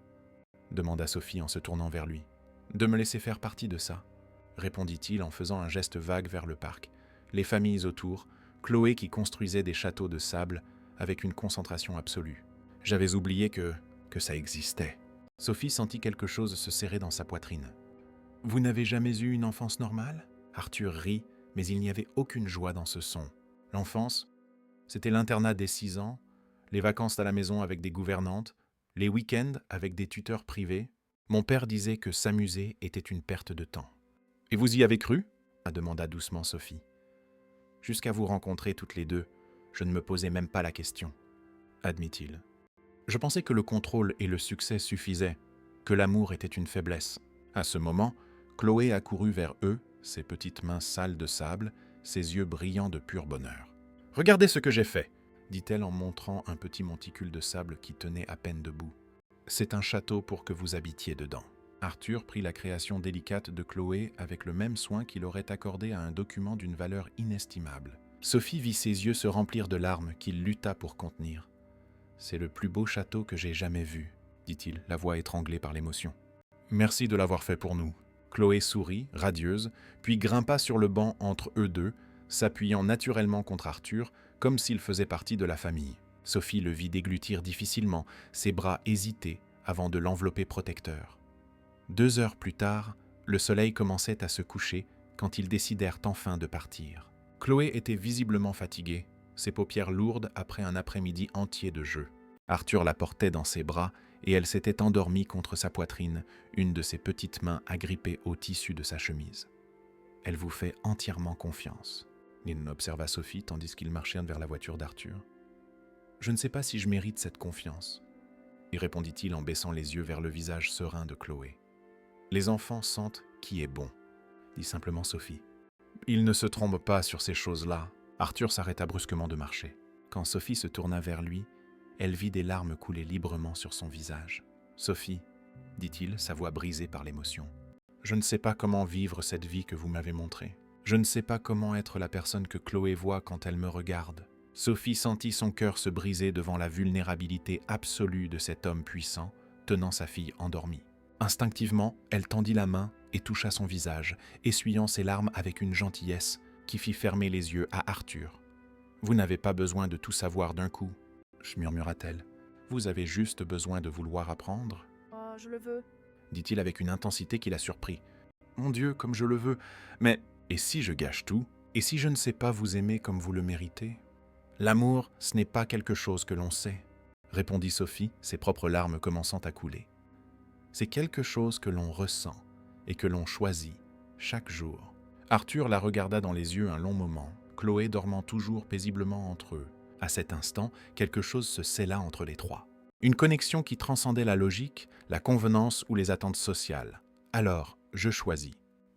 demanda Sophie en se tournant vers lui. « De me laisser faire partie de ça », répondit-il en faisant un geste vague vers le parc. Les familles autour, Chloé qui construisait des châteaux de sable avec une concentration absolue. « J'avais oublié que ça existait. » Sophie sentit quelque chose se serrer dans sa poitrine. « Vous n'avez jamais eu une enfance normale ?» Arthur rit, mais il n'y avait aucune joie dans ce son. L'enfance, c'était l'internat des 6 ans, les vacances à la maison avec des gouvernantes, les week-ends avec des tuteurs privés. Mon père disait que s'amuser était une perte de temps. « Et vous y avez cru ?» demanda doucement Sophie. « Jusqu'à vous rencontrer toutes les deux, je ne me posais même pas la question, » admit-il. Je pensais que le contrôle et le succès suffisaient, que l'amour était une faiblesse. À ce moment, Chloé accourut vers eux, ses petites mains sales de sable, ses yeux brillants de pur bonheur. « Regardez ce que j'ai fait !» dit-elle en montrant un petit monticule de sable qui tenait à peine debout. « C'est un château pour que vous habitiez dedans. » Arthur prit la création délicate de Chloé avec le même soin qu'il aurait accordé à un document d'une valeur inestimable. Sophie vit ses yeux se remplir de larmes qu'il lutta pour contenir. « C'est le plus beau château que j'ai jamais vu, » dit-il, la voix étranglée par l'émotion. « Merci de l'avoir fait pour nous. » Chloé sourit, radieuse, puis grimpa sur le banc entre eux deux, s'appuyant naturellement contre Arthur, comme s'il faisait partie de la famille. Sophie le vit déglutir difficilement, ses bras hésitaient avant de l'envelopper protecteur. 2 heures plus tard, le soleil commençait à se coucher quand ils décidèrent enfin de partir. Chloé était visiblement fatiguée, ses paupières lourdes après un après-midi entier de jeu. Arthur la portait dans ses bras et elle s'était endormie contre sa poitrine, une de ses petites mains agrippées au tissu de sa chemise. « Elle vous fait entièrement confiance », Lynn observa Sophie tandis qu'ils marchèrent vers la voiture d'Arthur. « Je ne sais pas si je mérite cette confiance », y répondit-il en baissant les yeux vers le visage serein de Chloé. « Les enfants sentent qui est bon », dit simplement Sophie. « Ils ne se trompent pas sur ces choses-là. » Arthur s'arrêta brusquement de marcher. Quand Sophie se tourna vers lui, elle vit des larmes couler librement sur son visage. « Sophie, » dit-il, sa voix brisée par l'émotion, « je ne sais pas comment vivre cette vie que vous m'avez montrée. Je ne sais pas comment être la personne que Chloé voit quand elle me regarde. » Sophie sentit son cœur se briser devant la vulnérabilité absolue de cet homme puissant, tenant sa fille endormie. Instinctivement, elle tendit la main et toucha son visage, essuyant ses larmes avec une gentillesse qui fit fermer les yeux à Arthur. « Vous n'avez pas besoin de tout savoir d'un coup, » murmura-t-elle. « Vous avez juste besoin de vouloir apprendre. »« Oh, je le veux, » dit-il avec une intensité qui la surprit. « Mon Dieu, comme je le veux. Mais et si je gâche tout? Et si je ne sais pas vous aimer comme vous le méritez ?»« L'amour, ce n'est pas quelque chose que l'on sait, » répondit Sophie, ses propres larmes commençant à couler. « C'est quelque chose que l'on ressent et que l'on choisit chaque jour. » Arthur la regarda dans les yeux un long moment, Chloé dormant toujours paisiblement entre eux. À cet instant, quelque chose se scella entre les trois. Une connexion qui transcendait la logique, la convenance ou les attentes sociales. « Alors, je choisis, »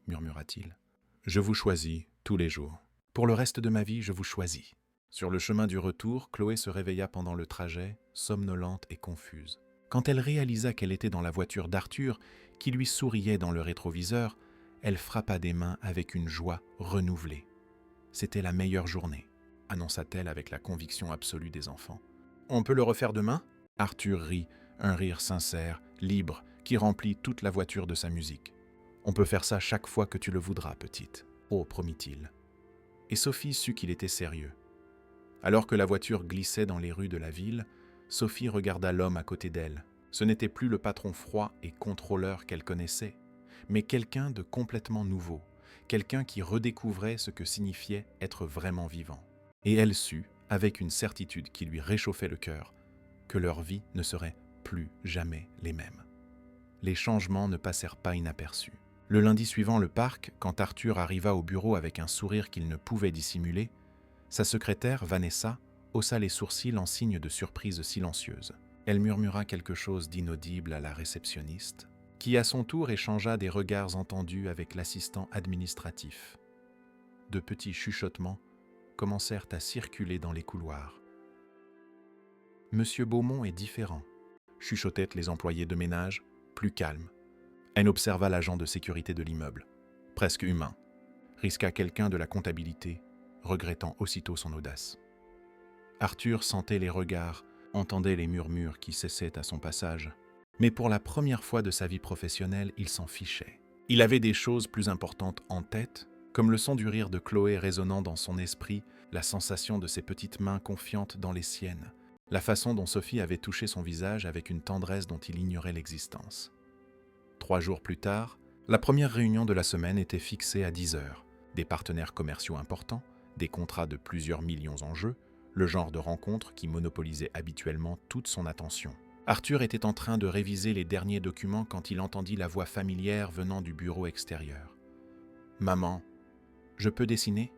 murmura-t-il. « Je vous choisis tous les jours. Pour le reste de ma vie, je vous choisis. » Sur le chemin du retour, Chloé se réveilla pendant le trajet, somnolente et confuse. Quand elle réalisa qu'elle était dans la voiture d'Arthur, qui lui souriait dans le rétroviseur, elle frappa des mains avec une joie renouvelée. C'était la meilleure journée, annonça-t-elle avec la conviction absolue des enfants. « On peut le refaire demain ?» Arthur rit, un rire sincère, libre, qui remplit toute la voiture de sa musique. « On peut faire ça chaque fois que tu le voudras, petite. » Oh, promit-il. Et Sophie sut qu'il était sérieux. Alors que la voiture glissait dans les rues de la ville, Sophie regarda l'homme à côté d'elle. Ce n'était plus le patron froid et contrôleur qu'elle connaissait, mais quelqu'un de complètement nouveau, quelqu'un qui redécouvrait ce que signifiait être vraiment vivant. Et elle sut, avec une certitude qui lui réchauffait le cœur, que leur vie ne serait plus jamais les mêmes. Les changements ne passèrent pas inaperçus. Le lundi suivant le parc, quand Arthur arriva au bureau avec un sourire qu'il ne pouvait dissimuler, sa secrétaire, Vanessa, haussa les sourcils en signe de surprise silencieuse. Elle murmura quelque chose d'inaudible à la réceptionniste, qui à son tour échangea des regards entendus avec l'assistant administratif. De petits chuchotements commencèrent à circuler dans les couloirs. « Monsieur Beaumont est différent », chuchotaient les employés de ménage, plus calmes. Elle observa l'agent de sécurité de l'immeuble, presque humain, risqua quelqu'un de la comptabilité, regrettant aussitôt son audace. Arthur sentait les regards, entendait les murmures qui cessaient à son passage. Mais pour la première fois de sa vie professionnelle, il s'en fichait. Il avait des choses plus importantes en tête, comme le son du rire de Chloé résonnant dans son esprit, la sensation de ses petites mains confiantes dans les siennes, la façon dont Sophie avait touché son visage avec une tendresse dont il ignorait l'existence. 3 jours plus tard, la première réunion de la semaine était fixée à 10 heures. Des partenaires commerciaux importants, des contrats de plusieurs millions en jeu, le genre de rencontre qui monopolisait habituellement toute son attention. Arthur était en train de réviser les derniers documents quand il entendit la voix familière venant du bureau extérieur. « Maman, je peux dessiner ?»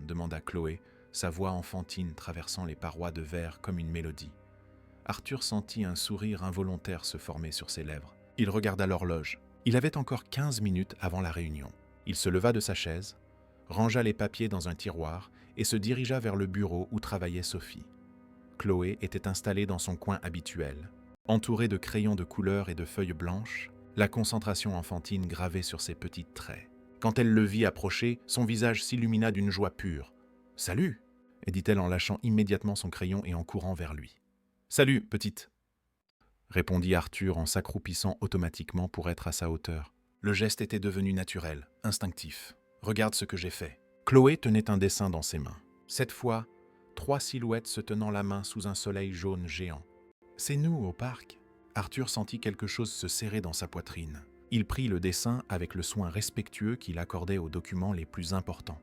demanda Chloé, sa voix enfantine traversant les parois de verre comme une mélodie. Arthur sentit un sourire involontaire se former sur ses lèvres. Il regarda l'horloge. Il avait encore 15 minutes avant la réunion. Il se leva de sa chaise, rangea les papiers dans un tiroir et se dirigea vers le bureau où travaillait Sophie. Chloé était installée dans son coin habituel. Entourée de crayons de couleur et de feuilles blanches, la concentration enfantine gravée sur ses petits traits. Quand elle le vit approcher, son visage s'illumina d'une joie pure. « Salut !» dit-elle en lâchant immédiatement son crayon et en courant vers lui. « Salut, petite !» répondit Arthur en s'accroupissant automatiquement pour être à sa hauteur. Le geste était devenu naturel, instinctif. « Regarde ce que j'ai fait. » Chloé tenait un dessin dans ses mains. Cette fois, 3 silhouettes se tenant la main sous un soleil jaune géant. « C'est nous, au parc !» Arthur sentit quelque chose se serrer dans sa poitrine. Il prit le dessin avec le soin respectueux qu'il accordait aux documents les plus importants,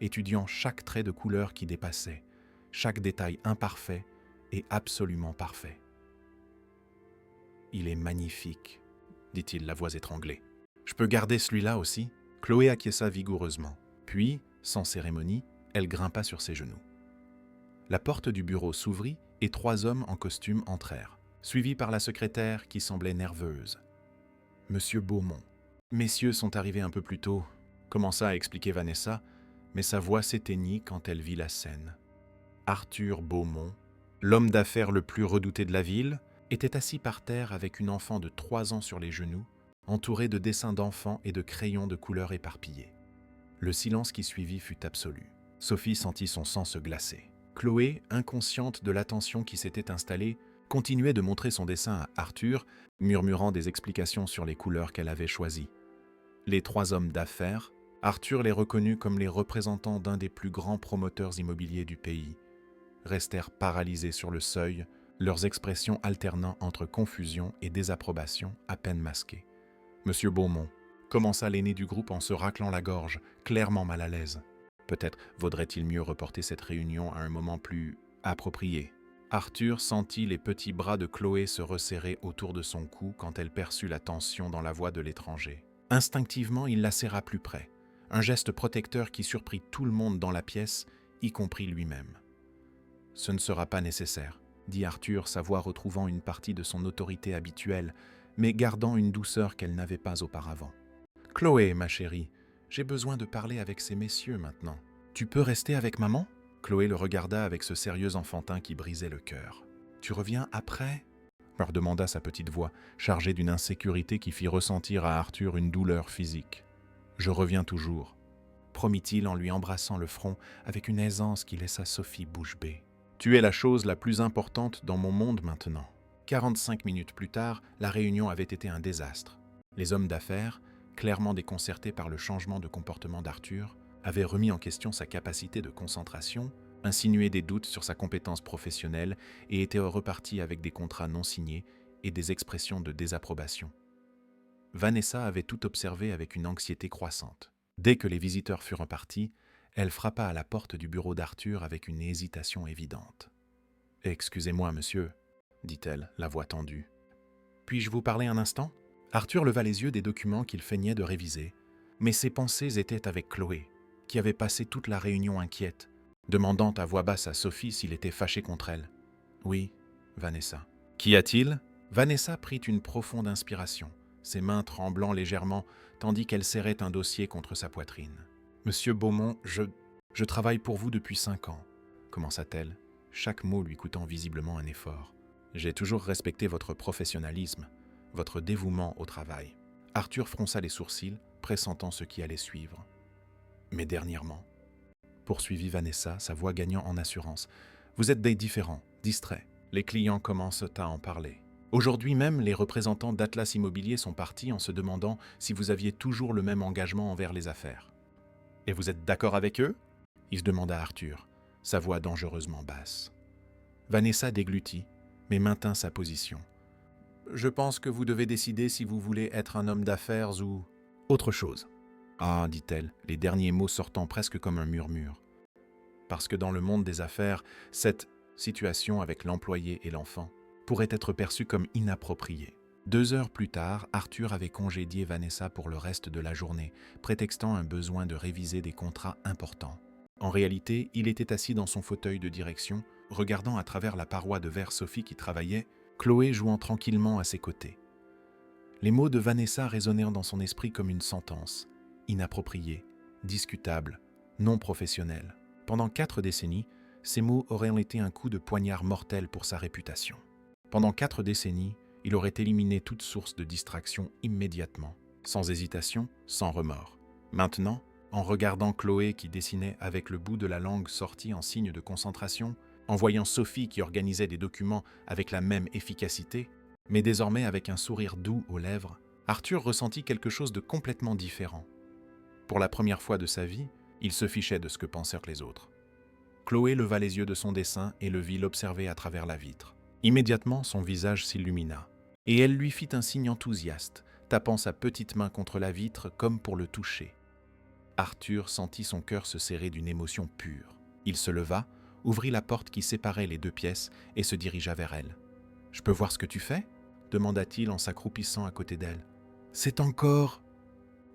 étudiant chaque trait de couleur qui dépassait, chaque détail imparfait et absolument parfait. « Il est magnifique, » dit-il, la voix étranglée. « Je peux garder celui-là aussi ?» Chloé acquiesça vigoureusement. Puis, sans cérémonie, elle grimpa sur ses genoux. La porte du bureau s'ouvrit et 3 hommes en costume entrèrent, suivis par la secrétaire qui semblait nerveuse. « Monsieur Beaumont. »« Messieurs sont arrivés un peu plus tôt », commença à expliquer Vanessa, mais sa voix s'éteignit quand elle vit la scène. Arthur Beaumont, l'homme d'affaires le plus redouté de la ville, était assis par terre avec une enfant de 3 ans sur les genoux, entourée de dessins d'enfants et de crayons de couleurs éparpillés. Le silence qui suivit fut absolu. Sophie sentit son sang se glacer. Chloé, inconsciente de l'attention qui s'était installée, continuait de montrer son dessin à Arthur, murmurant des explications sur les couleurs qu'elle avait choisies. Les 3 hommes d'affaires, Arthur les reconnut comme les représentants d'un des plus grands promoteurs immobiliers du pays, restèrent paralysés sur le seuil, leurs expressions alternant entre confusion et désapprobation à peine masquées. « Monsieur Beaumont », commença l'aîné du groupe en se raclant la gorge, clairement mal à l'aise. Peut-être vaudrait-il mieux reporter cette réunion à un moment plus approprié. Arthur sentit les petits bras de Chloé se resserrer autour de son cou quand elle perçut la tension dans la voix de l'étranger. Instinctivement, il la serra plus près, un geste protecteur qui surprit tout le monde dans la pièce, y compris lui-même. « Ce ne sera pas nécessaire », dit Arthur, sa voix retrouvant une partie de son autorité habituelle, mais gardant une douceur qu'elle n'avait pas auparavant. « Chloé, ma chérie, j'ai besoin de parler avec ces messieurs maintenant. Tu peux rester avec maman ?» Chloé le regarda avec ce sérieux enfantin qui brisait le cœur. « Tu reviens après ?» leur demanda sa petite voix, chargée d'une insécurité qui fit ressentir à Arthur une douleur physique. « Je reviens toujours », promit-il en lui embrassant le front avec une aisance qui laissa Sophie bouche bée. « Tu es la chose la plus importante dans mon monde maintenant. » 45 minutes plus tard, la réunion avait été un désastre. Les hommes d'affaires, clairement déconcertés par le changement de comportement d'Arthur, avaient remis en question sa capacité de concentration, insinué des doutes sur sa compétence professionnelle et étaient repartis avec des contrats non signés et des expressions de désapprobation. Vanessa avait tout observé avec une anxiété croissante. Dès que les visiteurs furent partis, elle frappa à la porte du bureau d'Arthur avec une hésitation évidente. « Excusez-moi, monsieur », dit-elle, la voix tendue. « Puis-je vous parler un instant ?» Arthur leva les yeux des documents qu'il feignait de réviser, mais ses pensées étaient avec Chloé, qui avait passé toute la réunion inquiète, demandant à voix basse à Sophie s'il était fâché contre elle. « Oui, Vanessa. »« Qu'y a-t-il » Vanessa prit une profonde inspiration, ses mains tremblant légèrement, tandis qu'elle serrait un dossier contre sa poitrine. « Monsieur Beaumont, Je travaille pour vous depuis 5 ans, commença-t-elle, chaque mot lui coûtant visiblement un effort. J'ai toujours respecté votre professionnalisme, votre dévouement au travail. Arthur fronça les sourcils, pressentant ce qui allait suivre. Mais dernièrement, poursuivit Vanessa, sa voix gagnant en assurance, vous êtes des différents, distraits. Les clients commencent à en parler. Aujourd'hui même, les représentants d'Atlas Immobilier sont partis en se demandant si vous aviez toujours le même engagement envers les affaires. Et vous êtes d'accord avec eux ? Il se demanda Arthur, sa voix dangereusement basse. Vanessa déglutit, mais maintint sa position. Je pense que vous devez décider si vous voulez être un homme d'affaires ou autre chose. Ah, dit-elle, les derniers mots sortant presque comme un murmure. Parce que dans le monde des affaires, cette situation avec l'employé et l'enfant pourrait être perçue comme inappropriée. 2 heures plus tard, Arthur avait congédié Vanessa pour le reste de la journée, prétextant un besoin de réviser des contrats importants. En réalité, il était assis dans son fauteuil de direction, regardant à travers la paroi de verre Sophie qui travaillait, Chloé jouant tranquillement à ses côtés. Les mots de Vanessa résonnèrent dans son esprit comme une sentence, inappropriée, discutable, non professionnelle. Pendant 4 décennies, ces mots auraient été un coup de poignard mortel pour sa réputation. Pendant 4 décennies, il aurait éliminé toute source de distraction immédiatement, sans hésitation, sans remords. Maintenant, en regardant Chloé qui dessinait avec le bout de la langue sorti en signe de concentration, en voyant Sophie qui organisait des documents avec la même efficacité, mais désormais avec un sourire doux aux lèvres, Arthur ressentit quelque chose de complètement différent. Pour la première fois de sa vie, il se fichait de ce que pensèrent les autres. Chloé leva les yeux de son dessin et le vit l'observer à travers la vitre. Immédiatement, son visage s'illumina, et elle lui fit un signe enthousiaste, tapant sa petite main contre la vitre comme pour le toucher. Arthur sentit son cœur se serrer d'une émotion pure. Il se leva, ouvrit la porte qui séparait les 2 pièces et se dirigea vers elle. « Je peux voir ce que tu fais ?» demanda-t-il en s'accroupissant à côté d'elle. « C'est encore... »«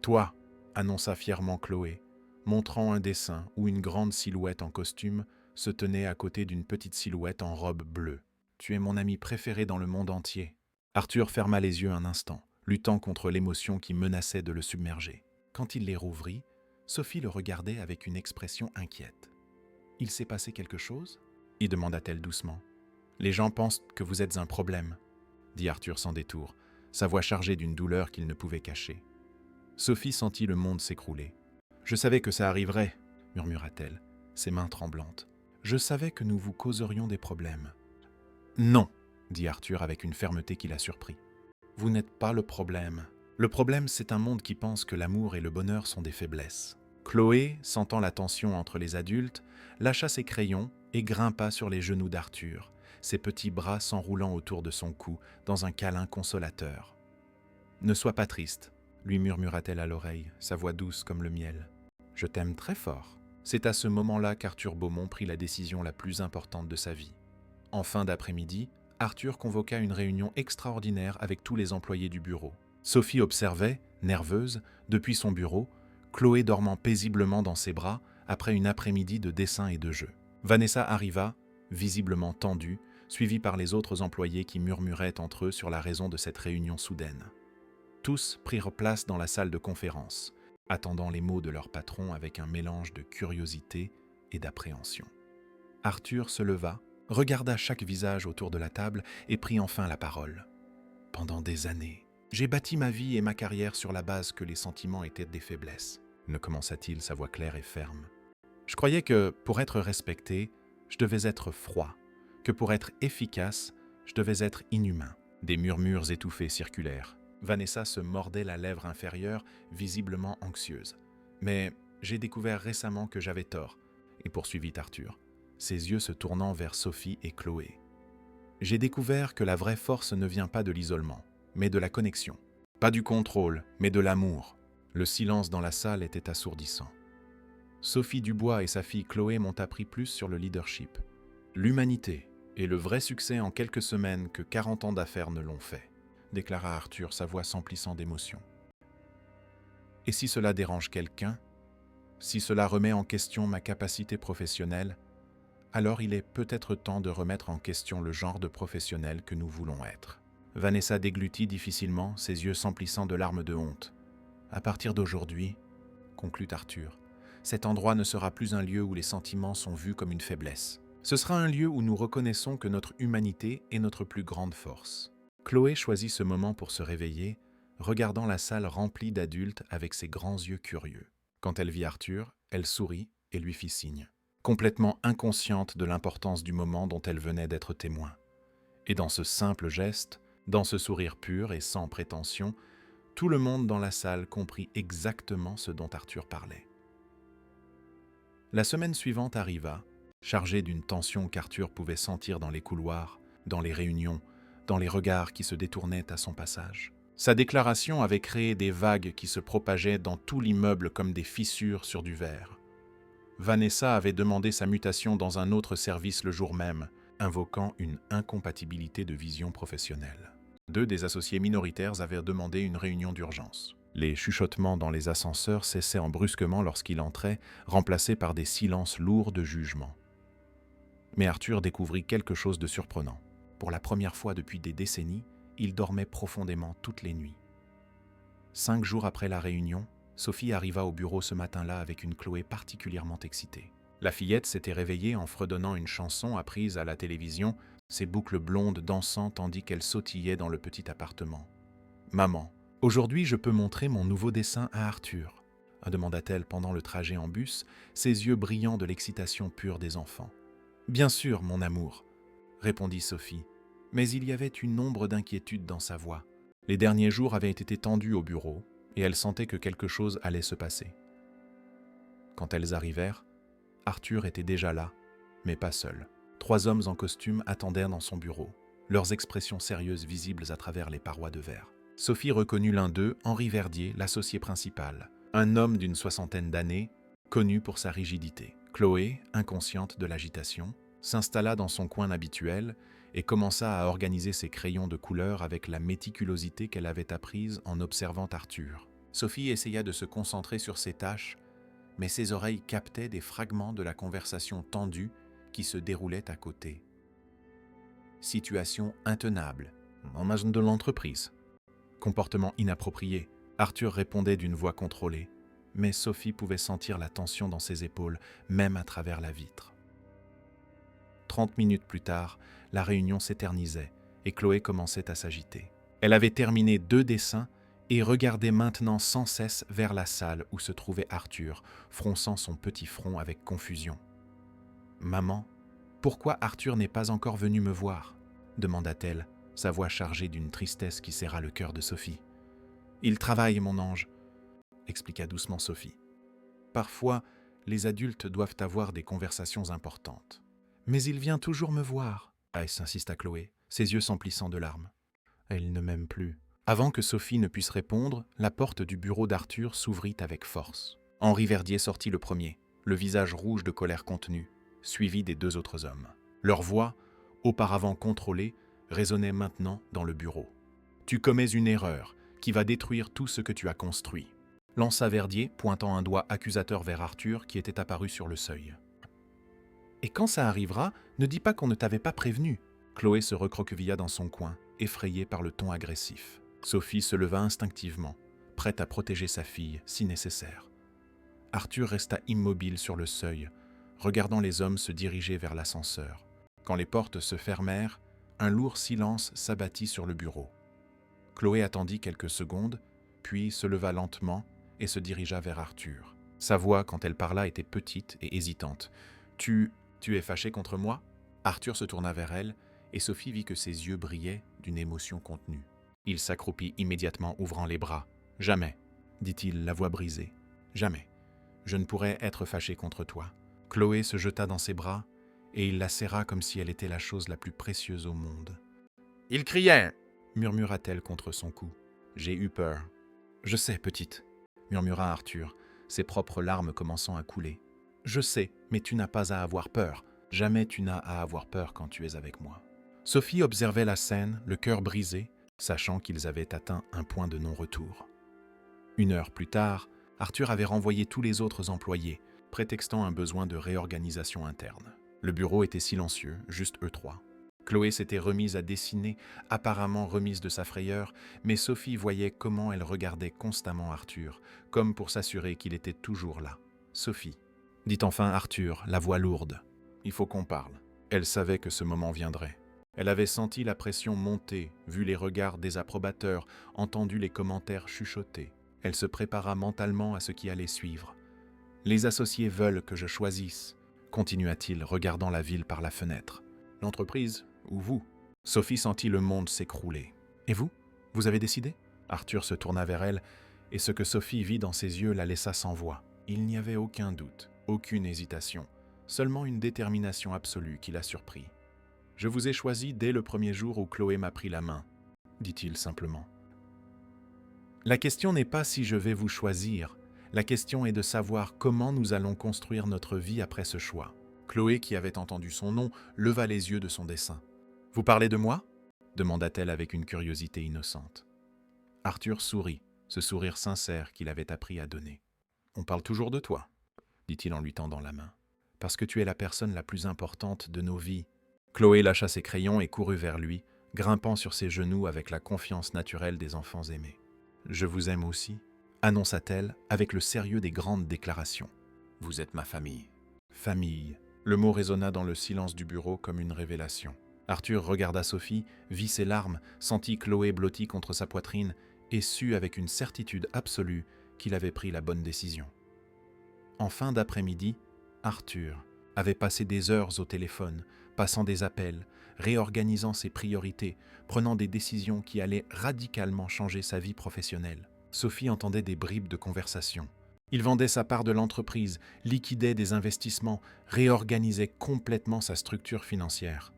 Toi !» annonça fièrement Chloé, montrant un dessin où une grande silhouette en costume se tenait à côté d'une petite silhouette en robe bleue. « Tu es mon ami préféré dans le monde entier. » Arthur ferma les yeux un instant, luttant contre l'émotion qui menaçait de le submerger. Quand il les rouvrit, Sophie le regardait avec une expression inquiète. « Il s'est passé quelque chose ?» y demanda-t-elle doucement. « Les gens pensent que vous êtes un problème, » dit Arthur sans détour, sa voix chargée d'une douleur qu'il ne pouvait cacher. Sophie sentit le monde s'écrouler. « Je savais que ça arriverait, » murmura-t-elle, ses mains tremblantes. « Je savais que nous vous causerions des problèmes. »« Non, » dit Arthur avec une fermeté qui la surprit. « Vous n'êtes pas le problème. Le problème, c'est un monde qui pense que l'amour et le bonheur sont des faiblesses. » Chloé, sentant la tension entre les adultes, lâcha ses crayons et grimpa sur les genoux d'Arthur, ses petits bras s'enroulant autour de son cou dans un câlin consolateur. « Ne sois pas triste, » lui murmura-t-elle à l'oreille, sa voix douce comme le miel. « Je t'aime très fort. » C'est à ce moment-là qu'Arthur Beaumont prit la décision la plus importante de sa vie. En fin d'après-midi, Arthur convoqua une réunion extraordinaire avec tous les employés du bureau. Sophie observait, nerveuse, depuis son bureau, Chloé dormant paisiblement dans ses bras après une après-midi de dessin et de jeu. Vanessa arriva, visiblement tendue, suivie par les autres employés qui murmuraient entre eux sur la raison de cette réunion soudaine. Tous prirent place dans la salle de conférence, attendant les mots de leur patron avec un mélange de curiosité et d'appréhension. Arthur se leva, regarda chaque visage autour de la table et prit enfin la parole. « Pendant des années, j'ai bâti ma vie et ma carrière sur la base que les sentiments étaient des faiblesses, » ne commença-t-il, sa voix claire et ferme. « Je croyais que, pour être respecté, je devais être froid, que pour être efficace, je devais être inhumain. » Des murmures étouffés circulèrent. Vanessa se mordait la lèvre inférieure, visiblement anxieuse. « Mais j'ai découvert récemment que j'avais tort, » et poursuivit Arthur, ses yeux se tournant vers Sophie et Chloé. « J'ai découvert que la vraie force ne vient pas de l'isolement, mais de la connexion. Pas du contrôle, mais de l'amour. » Le silence dans la salle était assourdissant. Sophie Dubois et sa fille Chloé m'ont appris plus sur le leadership, l'humanité et le vrai succès en quelques semaines que 40 ans d'affaires ne l'ont fait, déclara Arthur, sa voix s'emplissant d'émotion. Et si cela dérange quelqu'un, si cela remet en question ma capacité professionnelle, alors il est peut-être temps de remettre en question le genre de professionnel que nous voulons être. Vanessa déglutit difficilement, ses yeux s'emplissant de larmes de honte. « À partir d'aujourd'hui, » conclut Arthur, « Cet endroit ne sera plus un lieu où les sentiments sont vus comme une faiblesse. Ce sera un lieu où nous reconnaissons que notre humanité est notre plus grande force. Chloé choisit ce moment pour se réveiller, regardant la salle remplie d'adultes avec ses grands yeux curieux. Quand elle vit Arthur, elle sourit et lui fit signe, complètement inconsciente de l'importance du moment dont elle venait d'être témoin. Et dans ce simple geste, dans ce sourire pur et sans prétention, tout le monde dans la salle comprit exactement ce dont Arthur parlait. La semaine suivante arriva, chargée d'une tension qu'Arthur pouvait sentir dans les couloirs, dans les réunions, dans les regards qui se détournaient à son passage. Sa déclaration avait créé des vagues qui se propageaient dans tout l'immeuble comme des fissures sur du verre. Vanessa avait demandé sa mutation dans un autre service le jour même, invoquant une incompatibilité de vision professionnelle. 2 des associés minoritaires avaient demandé une réunion d'urgence. Les chuchotements dans les ascenseurs cessaient brusquement lorsqu'il entrait, remplacés par des silences lourds de jugement. Mais Arthur découvrit quelque chose de surprenant. Pour la première fois depuis des décennies, il dormait profondément toutes les nuits. 5 jours après la réunion, Sophie arriva au bureau ce matin-là avec une Chloé particulièrement excitée. La fillette s'était réveillée en fredonnant une chanson apprise à la télévision, ses boucles blondes dansant tandis qu'elle sautillait dans le petit appartement. « Maman, aujourd'hui je peux montrer mon nouveau dessin à Arthur », demanda-t-elle pendant le trajet en bus, ses yeux brillant de l'excitation pure des enfants. « Bien sûr, mon amour », répondit Sophie, mais il y avait une ombre d'inquiétude dans sa voix. Les derniers jours avaient été tendus au bureau, et elle sentait que quelque chose allait se passer. Quand elles arrivèrent, Arthur était déjà là, mais pas seul. 3 hommes en costume attendaient dans son bureau, leurs expressions sérieuses visibles à travers les parois de verre. Sophie reconnut l'un d'eux, Henri Verdier, l'associé principal, un homme d'une 60aine d'années, connu pour sa rigidité. Chloé, inconsciente de l'agitation, s'installa dans son coin habituel et commença à organiser ses crayons de couleur avec la méticulosité qu'elle avait apprise en observant Arthur. Sophie essaya de se concentrer sur ses tâches, mais ses oreilles captaient des fragments de la conversation tendue qui se déroulait à côté. Situation intenable, en marge de l'entreprise. Comportement inapproprié, Arthur répondait d'une voix contrôlée, mais Sophie pouvait sentir la tension dans ses épaules, même à travers la vitre. 30 minutes plus tard, la réunion s'éternisait et Chloé commençait à s'agiter. Elle avait terminé 2 dessins et regardait maintenant sans cesse vers la salle où se trouvait Arthur, fronçant son petit front avec confusion. « Maman, pourquoi Arthur n'est pas encore venu me voir ?» demanda-t-elle, sa voix chargée d'une tristesse qui serra le cœur de Sophie. « Il travaille, mon ange », expliqua doucement Sophie. « Parfois, les adultes doivent avoir des conversations importantes. »« Mais il vient toujours me voir », insista Chloé, ses yeux s'emplissant de larmes. « Il ne m'aime plus. » Avant que Sophie ne puisse répondre, la porte du bureau d'Arthur s'ouvrit avec force. Henri Verdier sortit le premier, le visage rouge de colère contenue, suivi des 2 autres hommes. Leur voix, auparavant contrôlée, résonnait maintenant dans le bureau. « Tu commets une erreur qui va détruire tout ce que tu as construit », lança Verdier, pointant un doigt accusateur vers Arthur qui était apparu sur le seuil. « Et quand ça arrivera, ne dis pas qu'on ne t'avait pas prévenu. » Chloé se recroquevilla dans son coin, effrayée par le ton agressif. Sophie se leva instinctivement, prête à protéger sa fille si nécessaire. Arthur resta immobile sur le seuil, regardant les hommes se diriger vers l'ascenseur. Quand les portes se fermèrent, un lourd silence s'abattit sur le bureau. Chloé attendit quelques secondes, puis se leva lentement et se dirigea vers Arthur. Sa voix, quand elle parla, était petite et hésitante. « Tu es fâché contre moi ?» Arthur se tourna vers elle, et Sophie vit que ses yeux brillaient d'une émotion contenue. Il s'accroupit immédiatement, ouvrant les bras. « Jamais, » dit-il, la voix brisée. « Jamais. Je ne pourrais être fâché contre toi. » Chloé se jeta dans ses bras, et il la serra comme si elle était la chose la plus précieuse au monde. « Il criait !» murmura-t-elle contre son cou. « J'ai eu peur. »« Je sais, petite, » murmura Arthur, ses propres larmes commençant à couler. « Je sais, mais tu n'as pas à avoir peur. Jamais tu n'as à avoir peur quand tu es avec moi. » Sophie observait la scène, le cœur brisé, sachant qu'ils avaient atteint un point de non-retour. 1 heure plus tard, Arthur avait renvoyé tous les autres employés, prétextant un besoin de réorganisation interne. Le bureau était silencieux, juste eux 3. Chloé s'était remise à dessiner, apparemment remise de sa frayeur, mais Sophie voyait comment elle regardait constamment Arthur, comme pour s'assurer qu'il était toujours là. Sophie, dit enfin Arthur, la voix lourde. Il faut qu'on parle. Elle savait que ce moment viendrait. Elle avait senti la pression monter, vu les regards désapprobateurs, entendu les commentaires chuchotés. Elle se prépara mentalement à ce qui allait suivre. « Les associés veulent que je choisisse », continua-t-il, regardant la ville par la fenêtre. « L'entreprise ou vous ?» Sophie sentit le monde s'écrouler. « Et vous? Vous avez décidé ?» Arthur se tourna vers elle, et ce que Sophie vit dans ses yeux la laissa sans voix. Il n'y avait aucun doute, aucune hésitation, seulement une détermination absolue qui la surprit. « Je vous ai choisi dès le premier jour où Chloé m'a pris la main, » dit-il simplement. « La question n'est pas si je vais vous choisir, la question est de savoir comment nous allons construire notre vie après ce choix. » Chloé, qui avait entendu son nom, leva les yeux de son dessin. « Vous parlez de moi ?» demanda-t-elle avec une curiosité innocente. Arthur sourit, ce sourire sincère qu'il avait appris à donner. « On parle toujours de toi, » dit-il en lui tendant la main, « parce que tu es la personne la plus importante de nos vies. » Chloé lâcha ses crayons et courut vers lui, grimpant sur ses genoux avec la confiance naturelle des enfants aimés. « Je vous aime aussi, » annonça-t-elle avec le sérieux des grandes déclarations. « Vous êtes ma famille. » Famille. Le mot résonna dans le silence du bureau comme une révélation. Arthur regarda Sophie, vit ses larmes, sentit Chloé blottie contre sa poitrine et sut avec une certitude absolue qu'il avait pris la bonne décision. En fin d'après-midi, Arthur avait passé des heures au téléphone, passant des appels, réorganisant ses priorités, prenant des décisions qui allaient radicalement changer sa vie professionnelle. Sophie entendait des bribes de conversation. Il vendait sa part de l'entreprise, liquidait des investissements, réorganisait complètement sa structure financière.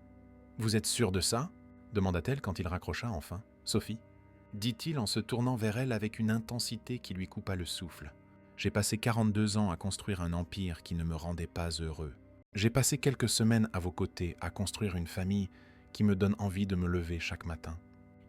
« Vous êtes sûr de ça ?» demanda-t-elle quand il raccrocha enfin. « Sophie ?» dit-il en se tournant vers elle avec une intensité qui lui coupa le souffle. « J'ai passé 42 ans à construire un empire qui ne me rendait pas heureux. J'ai passé quelques semaines à vos côtés à construire une famille qui me donne envie de me lever chaque matin. »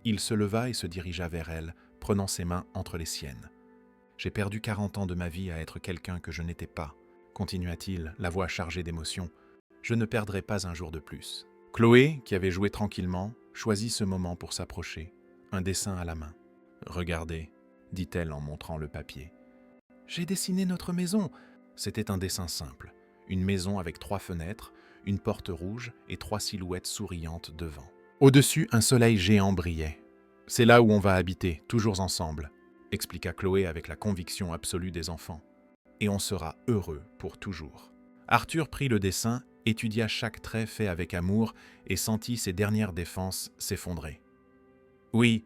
Il se leva et se dirigea vers elle, prenant ses mains entre les siennes. « J'ai perdu 40 ans de ma vie à être quelqu'un que je n'étais pas, » continua-t-il, la voix chargée d'émotion. « Je ne perdrai pas un jour de plus. » Chloé, qui avait joué tranquillement, choisit ce moment pour s'approcher, un dessin à la main. « Regardez, » dit-elle en montrant le papier. « J'ai dessiné notre maison. » C'était un dessin simple, une maison avec 3 fenêtres, une porte rouge et 3 silhouettes souriantes devant. Au-dessus, un soleil géant brillait. « C'est là où on va habiter, toujours ensemble, » expliqua Chloé avec la conviction absolue des enfants. « Et on sera heureux pour toujours. » Arthur prit le dessin, étudia chaque trait fait avec amour et sentit ses dernières défenses s'effondrer. « Oui, »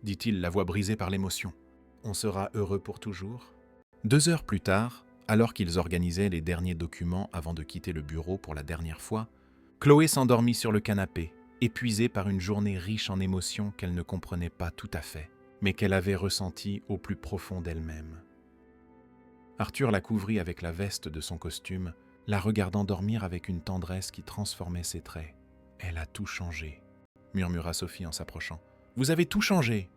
dit-il, la voix brisée par l'émotion. « On sera heureux pour toujours. » 2 heures plus tard, alors qu'ils organisaient les derniers documents avant de quitter le bureau pour la dernière fois, Chloé s'endormit sur le canapé, épuisée par une journée riche en émotions qu'elle ne comprenait pas tout à fait, mais qu'elle avait ressenties au plus profond d'elle-même. Arthur la couvrit avec la veste de son costume, la regardant dormir avec une tendresse qui transformait ses traits. « Elle a tout changé », murmura Sophie en s'approchant. « Vous avez tout changé »,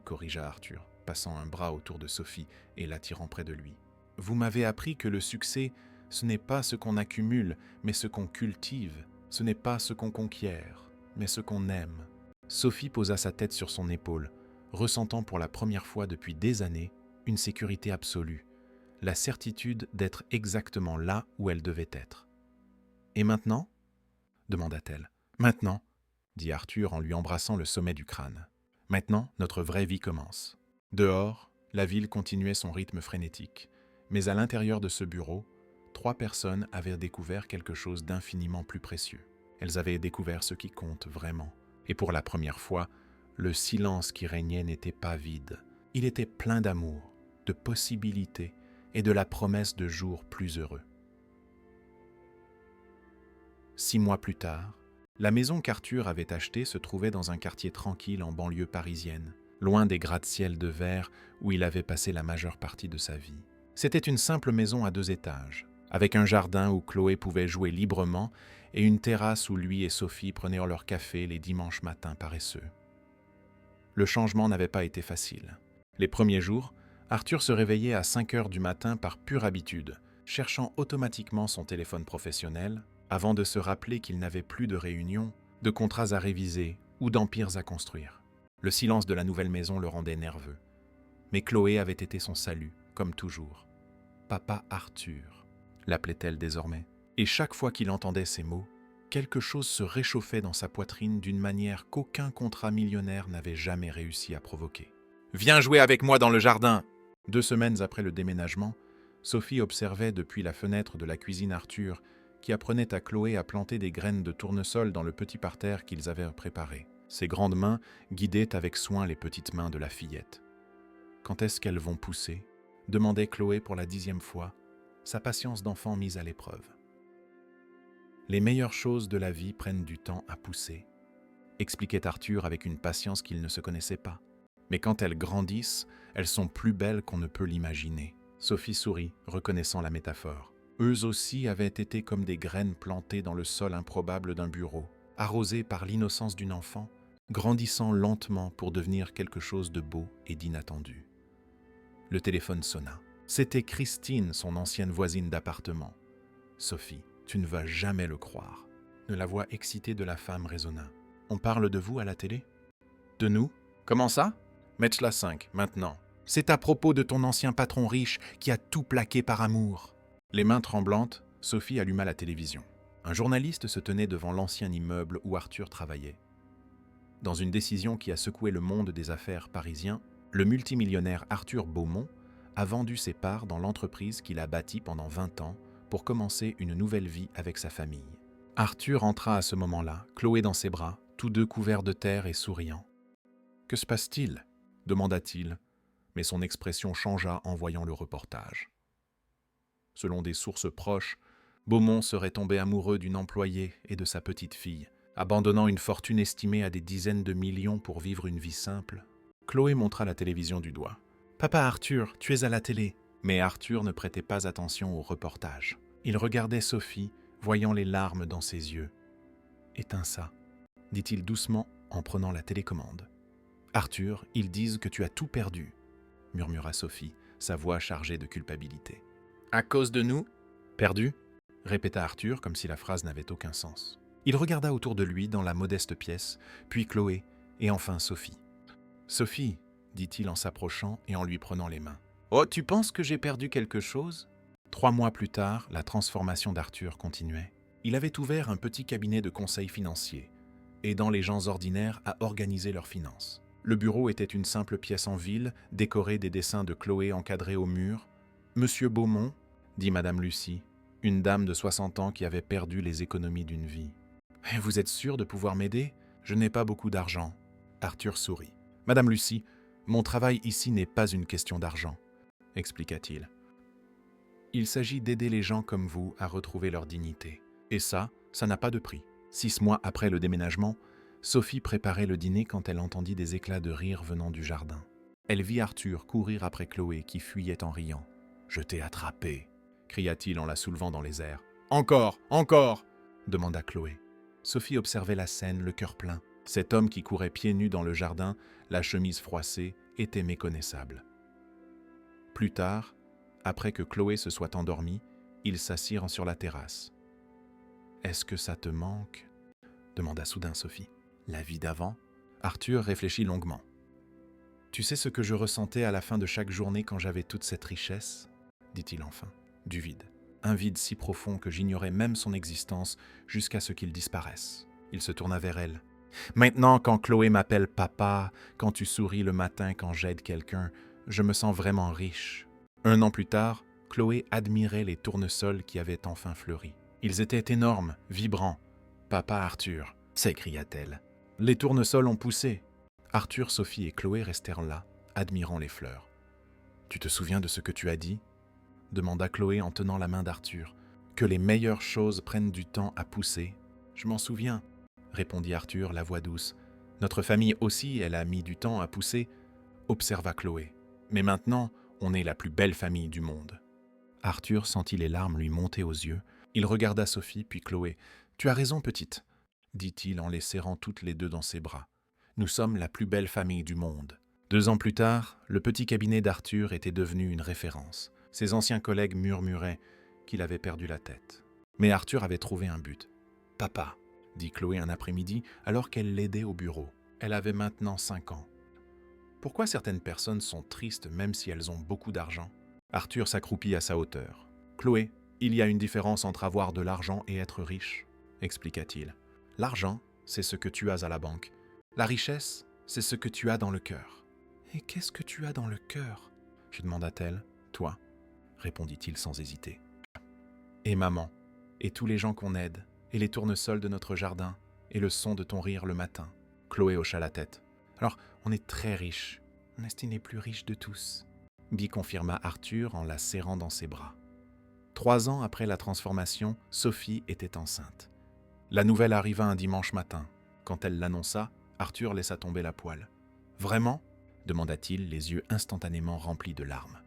corrigea Arthur, passant un bras autour de Sophie et l'attirant près de lui. « Vous m'avez appris que le succès, ce n'est pas ce qu'on accumule, mais ce qu'on cultive. Ce n'est pas ce qu'on conquiert, mais ce qu'on aime. » Sophie posa sa tête sur son épaule, ressentant pour la première fois depuis des années une sécurité absolue, la certitude d'être exactement là où elle devait être. « Et maintenant ?» demanda-t-elle. « Maintenant ?» dit Arthur en lui embrassant le sommet du crâne. « Maintenant, notre vraie vie commence. » Dehors, la ville continuait son rythme frénétique, mais à l'intérieur de ce bureau, 3 personnes avaient découvert quelque chose d'infiniment plus précieux. Elles avaient découvert ce qui compte vraiment. Et pour la première fois, le silence qui régnait n'était pas vide. Il était plein d'amour, de possibilités et de la promesse de jours plus heureux. 6 mois plus tard, la maison qu'Arthur avait achetée se trouvait dans un quartier tranquille en banlieue parisienne, loin des gratte-ciel de verre où il avait passé la majeure partie de sa vie. C'était une simple maison à 2 étages, avec un jardin où Chloé pouvait jouer librement et une terrasse où lui et Sophie prenaient leur café les dimanches matins paresseux. Le changement n'avait pas été facile. Les premiers jours, Arthur se réveillait à 5 heures du matin par pure habitude, cherchant automatiquement son téléphone professionnel, avant de se rappeler qu'il n'avait plus de réunions, de contrats à réviser ou d'empires à construire. Le silence de la nouvelle maison le rendait nerveux. Mais Chloé avait été son salut, comme toujours. Papa Arthur, l'appelait-elle désormais. Et chaque fois qu'il entendait ces mots, quelque chose se réchauffait dans sa poitrine d'une manière qu'aucun contrat millionnaire n'avait jamais réussi à provoquer. « Viens jouer avec moi dans le jardin !» 2 semaines après le déménagement, Sophie observait depuis la fenêtre de la cuisine Arthur, qui apprenait à Chloé à planter des graines de tournesol dans le petit parterre qu'ils avaient préparé. Ses grandes mains guidaient avec soin les petites mains de la fillette. « Quand est-ce qu'elles vont pousser ?» demandait Chloé pour la 10e fois, sa patience d'enfant mise à l'épreuve. « Les meilleures choses de la vie prennent du temps à pousser, » expliquait Arthur avec une patience qu'ils ne se connaissaient pas. « Mais quand elles grandissent, elles sont plus belles qu'on ne peut l'imaginer. » Sophie sourit, reconnaissant la métaphore. Eux aussi avaient été comme des graines plantées dans le sol improbable d'un bureau, arrosées par l'innocence d'une enfant, grandissant lentement pour devenir quelque chose de beau et d'inattendu. Le téléphone sonna. C'était Christine, son ancienne voisine d'appartement. « Sophie, tu ne vas jamais le croire. » La voix excitée de la femme résonna. « On parle de vous à la télé ?»« De nous ? Comment ça ? Mets-la 5, maintenant. C'est à propos de ton ancien patron riche qui a tout plaqué par amour. » Les mains tremblantes, Sophie alluma la télévision. Un journaliste se tenait devant l'ancien immeuble où Arthur travaillait. Dans une décision qui a secoué le monde des affaires parisien, le multimillionnaire Arthur Beaumont a vendu ses parts dans l'entreprise qu'il a bâtie pendant 20 ans pour commencer une nouvelle vie avec sa famille. Arthur entra à ce moment-là, Chloé dans ses bras, tous deux couverts de terre et souriants. « Que se passe-t-il » demanda-t-il, mais son expression changea en voyant le reportage. Selon des sources proches, Beaumont serait tombé amoureux d'une employée et de sa petite-fille, abandonnant une fortune estimée à des dizaines de millions pour vivre une vie simple. Chloé montra la télévision du doigt. « Papa Arthur, tu es à la télé !» Mais Arthur ne prêtait pas attention au reportage. Il regardait Sophie, voyant les larmes dans ses yeux. « Éteins ça », dit-il doucement en prenant la télécommande. « Arthur, ils disent que tu as tout perdu », murmura Sophie, sa voix chargée de culpabilité. « À cause de nous ? Perdu ?» répéta Arthur comme si la phrase n'avait aucun sens. Il regarda autour de lui dans la modeste pièce, puis Chloé et enfin Sophie. « Sophie !» dit-il en s'approchant et en lui prenant les mains. « Oh, tu penses que j'ai perdu quelque chose ?» 3 mois plus tard, la transformation d'Arthur continuait. Il avait ouvert un petit cabinet de conseil financier, aidant les gens ordinaires à organiser leurs finances. Le bureau était une simple pièce en ville, décorée des dessins de Chloé encadrés au mur. « Monsieur Beaumont ?» dit Madame Lucie, une dame de 60 ans qui avait perdu les économies d'une vie. « Vous êtes sûr de pouvoir m'aider ? Je n'ai pas beaucoup d'argent. » Arthur sourit. « Madame Lucie, mon travail ici n'est pas une question d'argent, » expliqua-t-il. « Il s'agit d'aider les gens comme vous à retrouver leur dignité. Et ça n'a pas de prix. » 6 mois après le déménagement, Sophie préparait le dîner quand elle entendit des éclats de rire venant du jardin. Elle vit Arthur courir après Chloé qui fuyait en riant. « Je t'ai attrapée !» cria-t-il en la soulevant dans les airs. « Encore, encore !» demanda Chloé. Sophie observait la scène, le cœur plein. Cet homme qui courait pieds nus dans le jardin, la chemise froissée, était méconnaissable. Plus tard, après que Chloé se soit endormie, ils s'assirent sur la terrasse. « Est-ce que ça te manque ?» demanda soudain Sophie. « La vie d'avant ?» Arthur réfléchit longuement. « Tu sais ce que je ressentais à la fin de chaque journée quand j'avais toute cette richesse ?» dit-il enfin. « Du vide. Un vide si profond que j'ignorais même son existence jusqu'à ce qu'il disparaisse. » Il se tourna vers elle. « Maintenant, quand Chloé m'appelle papa, quand tu souris le matin quand j'aide quelqu'un, je me sens vraiment riche. » 1 an plus tard, Chloé admirait les tournesols qui avaient enfin fleuri. Ils étaient énormes, vibrants. « Papa Arthur !» s'écria-t-elle. « Les tournesols ont poussé. » Arthur, Sophie et Chloé restèrent là, admirant les fleurs. « Tu te souviens de ce que tu as dit ?» demanda Chloé en tenant la main d'Arthur. « Que les meilleures choses prennent du temps à pousser. »« Je m'en souviens, » répondit Arthur, la voix douce. « Notre famille aussi, elle a mis du temps à pousser, » observa Chloé. « Mais maintenant, on est la plus belle famille du monde. » Arthur sentit les larmes lui monter aux yeux. Il regarda Sophie, puis Chloé. « Tu as raison, petite, » dit-il en les serrant toutes les deux dans ses bras. « Nous sommes la plus belle famille du monde. » 2 ans plus tard, le petit cabinet d'Arthur était devenu une référence. Ses anciens collègues murmuraient qu'il avait perdu la tête. Mais Arthur avait trouvé un but. « Papa » dit Chloé un après-midi alors qu'elle l'aidait au bureau. Elle avait maintenant 5 ans. « Pourquoi certaines personnes sont tristes même si elles ont beaucoup d'argent ?» Arthur s'accroupit à sa hauteur. « Chloé, il y a une différence entre avoir de l'argent et être riche, » expliqua-t-il. « L'argent, c'est ce que tu as à la banque. La richesse, c'est ce que tu as dans le cœur. »« Et qu'est-ce que tu as dans le cœur ?» lui demanda-t-elle. « Toi, » répondit-il sans hésiter. « Et maman, et tous les gens qu'on aide, et les tournesols de notre jardin, et le son de ton rire le matin. » Chloé hocha la tête. « Alors, on est très riche. N'est-ce les plus riches de tous ?» confirma Arthur en la serrant dans ses bras. 3 ans après la transformation, Sophie était enceinte. La nouvelle arriva un dimanche matin. Quand elle l'annonça, Arthur laissa tomber la poêle. « Vraiment ?» demanda-t-il, les yeux instantanément remplis de larmes.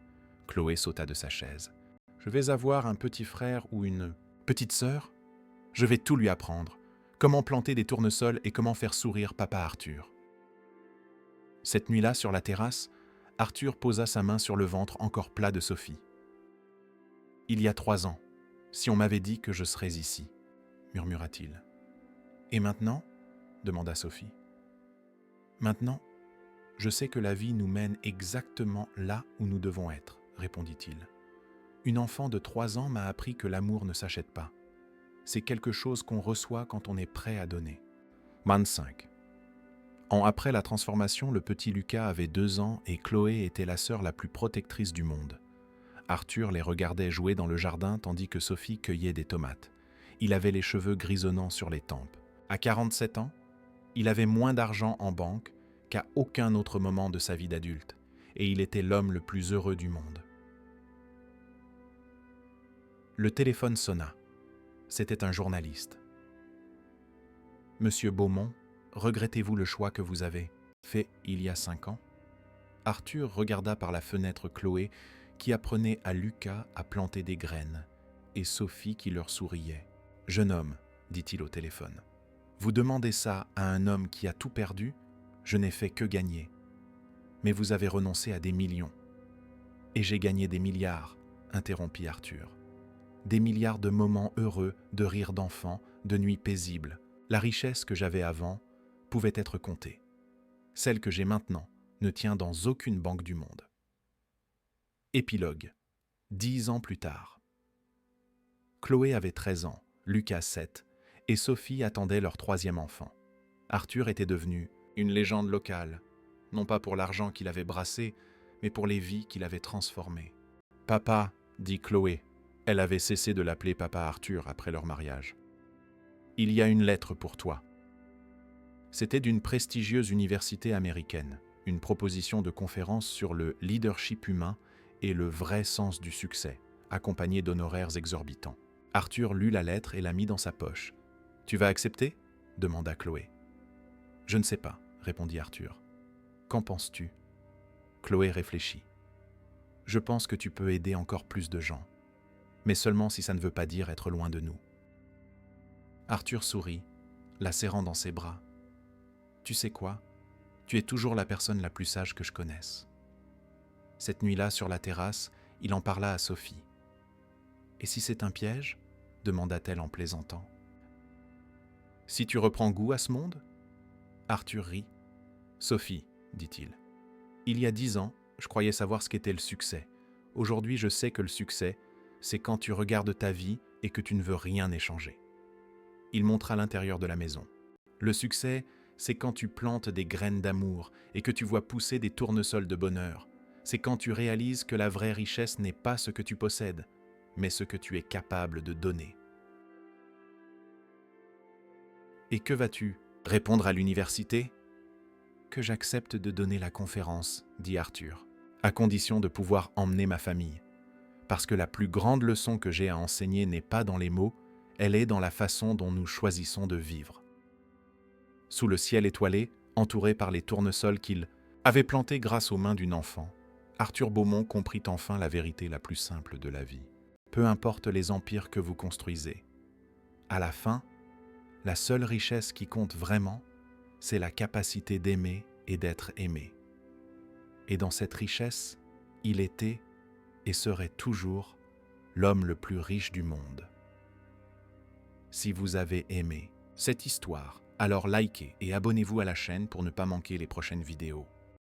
Chloé sauta de sa chaise. « Je vais avoir un petit frère ou une petite sœur ? Je vais tout lui apprendre. Comment planter des tournesols et comment faire sourire papa Arthur. » Cette nuit-là, sur la terrasse, Arthur posa sa main sur le ventre encore plat de Sophie. « Il y a 3 ans, si on m'avait dit que je serais ici, » murmura-t-il. « Et maintenant ?» demanda Sophie. « Maintenant, je sais que la vie nous mène exactement là où nous devons être, » répondit-il. « Une enfant de 3 ans m'a appris que l'amour ne s'achète pas. C'est quelque chose qu'on reçoit quand on est prêt à donner. » 25. An après la transformation, le petit Lucas avait 2 ans et Chloé était la sœur la plus protectrice du monde. Arthur les regardait jouer dans le jardin tandis que Sophie cueillait des tomates. Il avait les cheveux grisonnants sur les tempes. À 47 ans, il avait moins d'argent en banque qu'à aucun autre moment de sa vie d'adulte, et il était l'homme le plus heureux du monde. Le téléphone sonna. C'était un journaliste. « Monsieur Beaumont, regrettez-vous le choix que vous avez fait il y a 5 ans ?» Arthur regarda par la fenêtre Chloé qui apprenait à Lucas à planter des graines et Sophie qui leur souriait. « Jeune homme, dit-il au téléphone, vous demandez ça à un homme qui a tout perdu ? Je n'ai fait que gagner. Mais vous avez renoncé à des millions. Et j'ai gagné des milliards, interrompit Arthur. Des milliards de moments heureux, de rires d'enfants, de nuits paisibles. La richesse que j'avais avant pouvait être comptée. Celle que j'ai maintenant ne tient dans aucune banque du monde. » Épilogue. 10 ans plus tard. Chloé avait 13 ans, Lucas 7, et Sophie attendait leur 3e enfant. Arthur était devenu une légende locale, non pas pour l'argent qu'il avait brassé, mais pour les vies qu'il avait transformées. « Papa », dit Chloé. Elle avait cessé de l'appeler papa Arthur après leur mariage. « Il y a une lettre pour toi. » C'était d'une prestigieuse université américaine, une proposition de conférence sur le leadership humain et le vrai sens du succès, accompagnée d'honoraires exorbitants. Arthur lut la lettre et la mit dans sa poche. « Tu vas accepter ?» demanda Chloé. « Je ne sais pas, » répondit Arthur. « Qu'en penses-tu » Chloé réfléchit. « Je pense que tu peux aider encore plus de gens, mais seulement si ça ne veut pas dire être loin de nous. » Arthur sourit, la serrant dans ses bras. « Tu sais quoi ? Tu es toujours la personne la plus sage que je connaisse. » Cette nuit-là, sur la terrasse, il en parla à Sophie. « Et si c'est un piège ?» demanda-t-elle en plaisantant. « Si tu reprends goût à ce monde ?» Arthur rit. « Sophie, dit-il, il y a 10 ans, je croyais savoir ce qu'était le succès. Aujourd'hui, je sais que le succès, c'est quand tu regardes ta vie et que tu ne veux rien échanger. » Il montra l'intérieur de la maison. « Le succès, c'est quand tu plantes des graines d'amour et que tu vois pousser des tournesols de bonheur. C'est quand tu réalises que la vraie richesse n'est pas ce que tu possèdes, mais ce que tu es capable de donner. » « Et que vas-tu répondre à l'université ?»« Que j'accepte de donner la conférence, » dit Arthur, « à condition de pouvoir emmener ma famille. Parce que la plus grande leçon que j'ai à enseigner n'est pas dans les mots, elle est dans la façon dont nous choisissons de vivre. » Sous le ciel étoilé, entouré par les tournesols qu'il avait plantés grâce aux mains d'une enfant, Arthur Beaumont comprit enfin la vérité la plus simple de la vie. Peu importe les empires que vous construisez, à la fin, la seule richesse qui compte vraiment, c'est la capacité d'aimer et d'être aimé. Et dans cette richesse, il était et serait toujours l'homme le plus riche du monde. Si vous avez aimé cette histoire, alors likez et abonnez-vous à la chaîne pour ne pas manquer les prochaines vidéos.